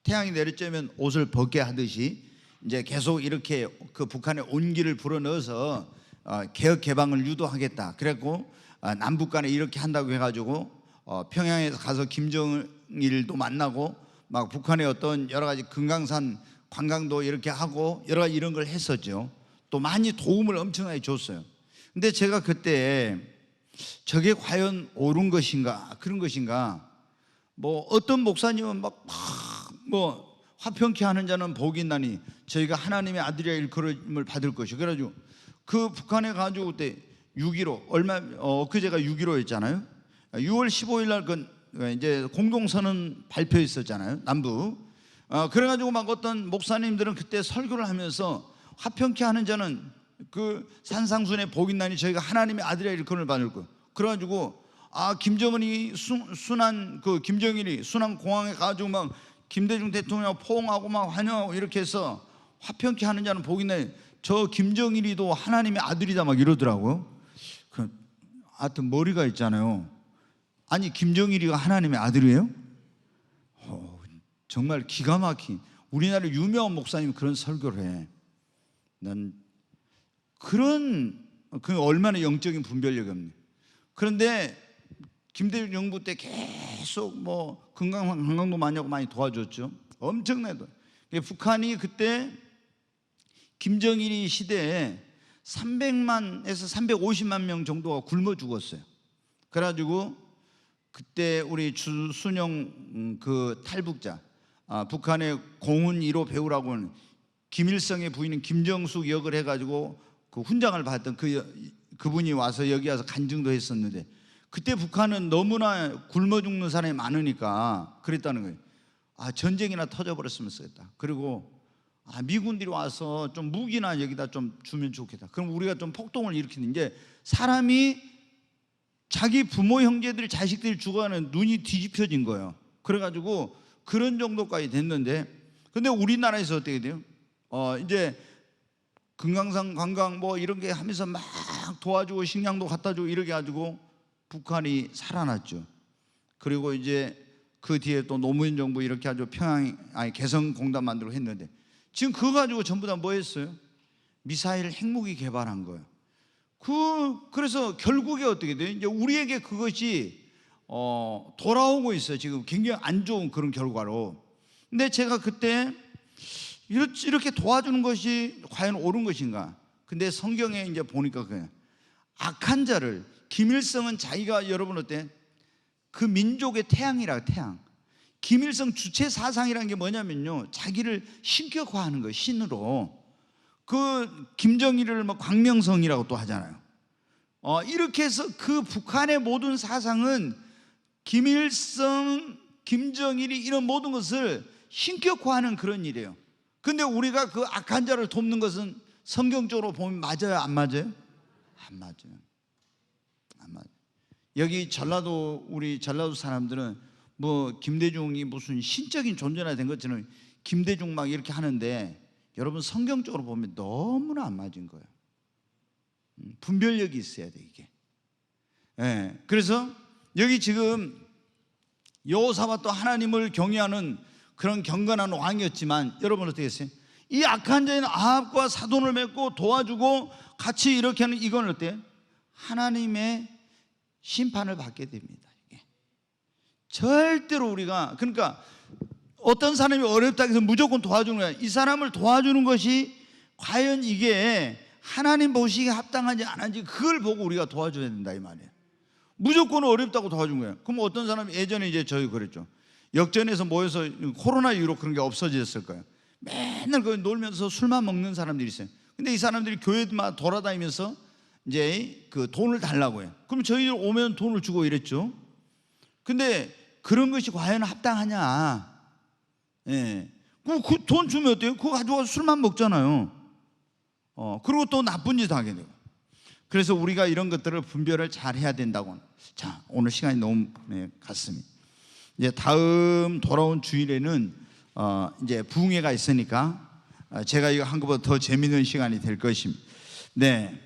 태양이 내리쬐면 옷을 벗게 하듯이 이제 계속 이렇게 그 북한의 온기를 불어넣어서 개혁 개방을 유도하겠다. 그랬고 남북 간에 이렇게 한다고 해가지고 평양에서 가서 김정일도 만나고 막 북한의 어떤 여러 가지 금강산 관광도 이렇게 하고 여러 가지 이런 걸 했었죠. 또 많이 도움을 엄청나게 줬어요. 근데 제가 그때 저게 과연 옳은 것인가 그런 것인가, 뭐 어떤 목사님은 뭐 화평케 하는 자는 복이 있나니 저희가 하나님의 아들이라 일컬음을 받을 것이요. 그래가지고 그 북한에 가지고 그때 6.15 엊그제가 6.15였잖아요. 6월 15일 날 그 이제 공동선언 발표했었잖아요, 남북. 그래가지고 막 어떤 목사님들은 그때 설교를 하면서 화평케 하는 자는 그 산상순의 복이 있나니 저희가 하나님의 아들이라 일컬음을 받을 거예요. 그래가지고 김정은이 김정일이 순안 공항에 가지고 막 김대중 대통령 포옹하고 막 환영하고 이렇게 해서 화평케 하는 자는 복이 있나니 저 김정일이도 하나님의 아들이다 막 이러더라고요. 하여튼 머리가 있잖아요. 아니 김정일이가 하나님의 아들이에요? 정말 기가 막힌, 우리나라 유명한 목사님 그런 설교를 해. 난 그 얼마나 영적인 분별력이 없네. 그런데 김대중 정부 때 계속 뭐 관광도 많이 하고 많이 도와줬죠. 엄청나게. 북한이 그때 김정일이 시대에 300만에서 350만 명 정도가 굶어 죽었어요. 그래가지고 그때 우리 주순영 그 탈북자, 북한의 공훈 1호 배우라고 하는 김일성의 부인인 김정숙 역을 해가지고 그 훈장을 받았던 그분이 와서 여기 와서 간증도 했었는데, 그때 북한은 너무나 굶어 죽는 사람이 많으니까 그랬다는 거예요. 전쟁이나 터져버렸으면 쓰겠다. 그리고 미군들이 와서 좀 무기나 여기다 좀 주면 좋겠다. 그럼 우리가 좀 폭동을 일으키는데, 사람이 자기 부모 형제들이 자식들이 죽어가는 눈이 뒤집혀진 거예요. 그래가지고 그런 정도까지 됐는데, 근데 우리나라에서 어떻게 돼요? 이제 금강산 관광 뭐 이런 게 하면서 막 도와주고 식량도 갖다 주고 이렇게 가지고 북한이 살아났죠. 그리고 이제 그 뒤에 또 노무현 정부 이렇게 아주 개성공단 만들고 했는데, 지금 그거 가지고 전부 다 뭐 했어요? 미사일 핵무기 개발한 거예요. 그래서 결국에 어떻게 돼요? 이제 우리에게 그것이 돌아오고 있어요. 지금 굉장히 안 좋은 그런 결과로. 근데 제가 그때 이렇게 도와주는 것이 과연 옳은 것인가? 근데 성경에 이제 보니까 그냥 악한 자를, 김일성은 자기가, 여러분 어때? 그 민족의 태양이라, 태양. 김일성 주체 사상이라는 게 뭐냐면요, 자기를 신격화하는 거예요, 신으로. 그 김정일을 뭐 광명성이라고 또 하잖아요. 이렇게 해서 그 북한의 모든 사상은 김일성, 김정일이 이런 모든 것을 신격화하는 그런 일이에요. 근데 우리가 그 악한 자를 돕는 것은 성경적으로 보면 맞아요, 안 맞아요? 안 맞아요. 안 맞아요. 여기 우리 전라도 사람들은 뭐 김대중이 무슨 신적인 존재나 된 것처럼 김대중 막 이렇게 하는데, 여러분 성경적으로 보면 너무나 안 맞은 거예요. 분별력이 있어야 돼, 이게. 예. 그래서 여기 지금 여호사밧도 하나님을 경외하는 그런 경건한 왕이었지만, 여러분 어떻게 했어요? 이 악한 자인 아합과 사돈을 맺고 도와주고 같이 이렇게 하는 이건 어때요? 하나님의 심판을 받게 됩니다. 이게 절대로 우리가, 그러니까 어떤 사람이 어렵다 해서 무조건 도와주는 거야. 이 사람을 도와주는 것이 과연 이게 하나님 보시기에 합당한지 안 한지, 그걸 보고 우리가 도와줘야 된다 이 말이에요. 무조건 어렵다고 도와준 거예요. 그럼 어떤 사람이, 예전에 이제 저희 그랬죠. 역전에서 모여서 코로나 이후로 그런 게 없어졌을 거예요. 맨날 그 놀면서 술만 먹는 사람들이 있어요. 근데 이 사람들이 교회만 돌아다니면서 이제 그 돈을 달라고 해요. 그럼 저희들 오면 돈을 주고 이랬죠. 근데 그런 것이 과연 합당하냐? 예. 그 돈 주면 어때요? 그거 가지고 술만 먹잖아요. 그리고 또 나쁜 짓 하게 되고. 그래서 우리가 이런 것들을 분별을 잘 해야 된다고. 자, 오늘 시간이 너무 갔습니다. 이제 다음 돌아온 주일에는 이제 부흥회가 있으니까 제가 이거 한 것보다 더 재밌는 시간이 될 것입니다. 네.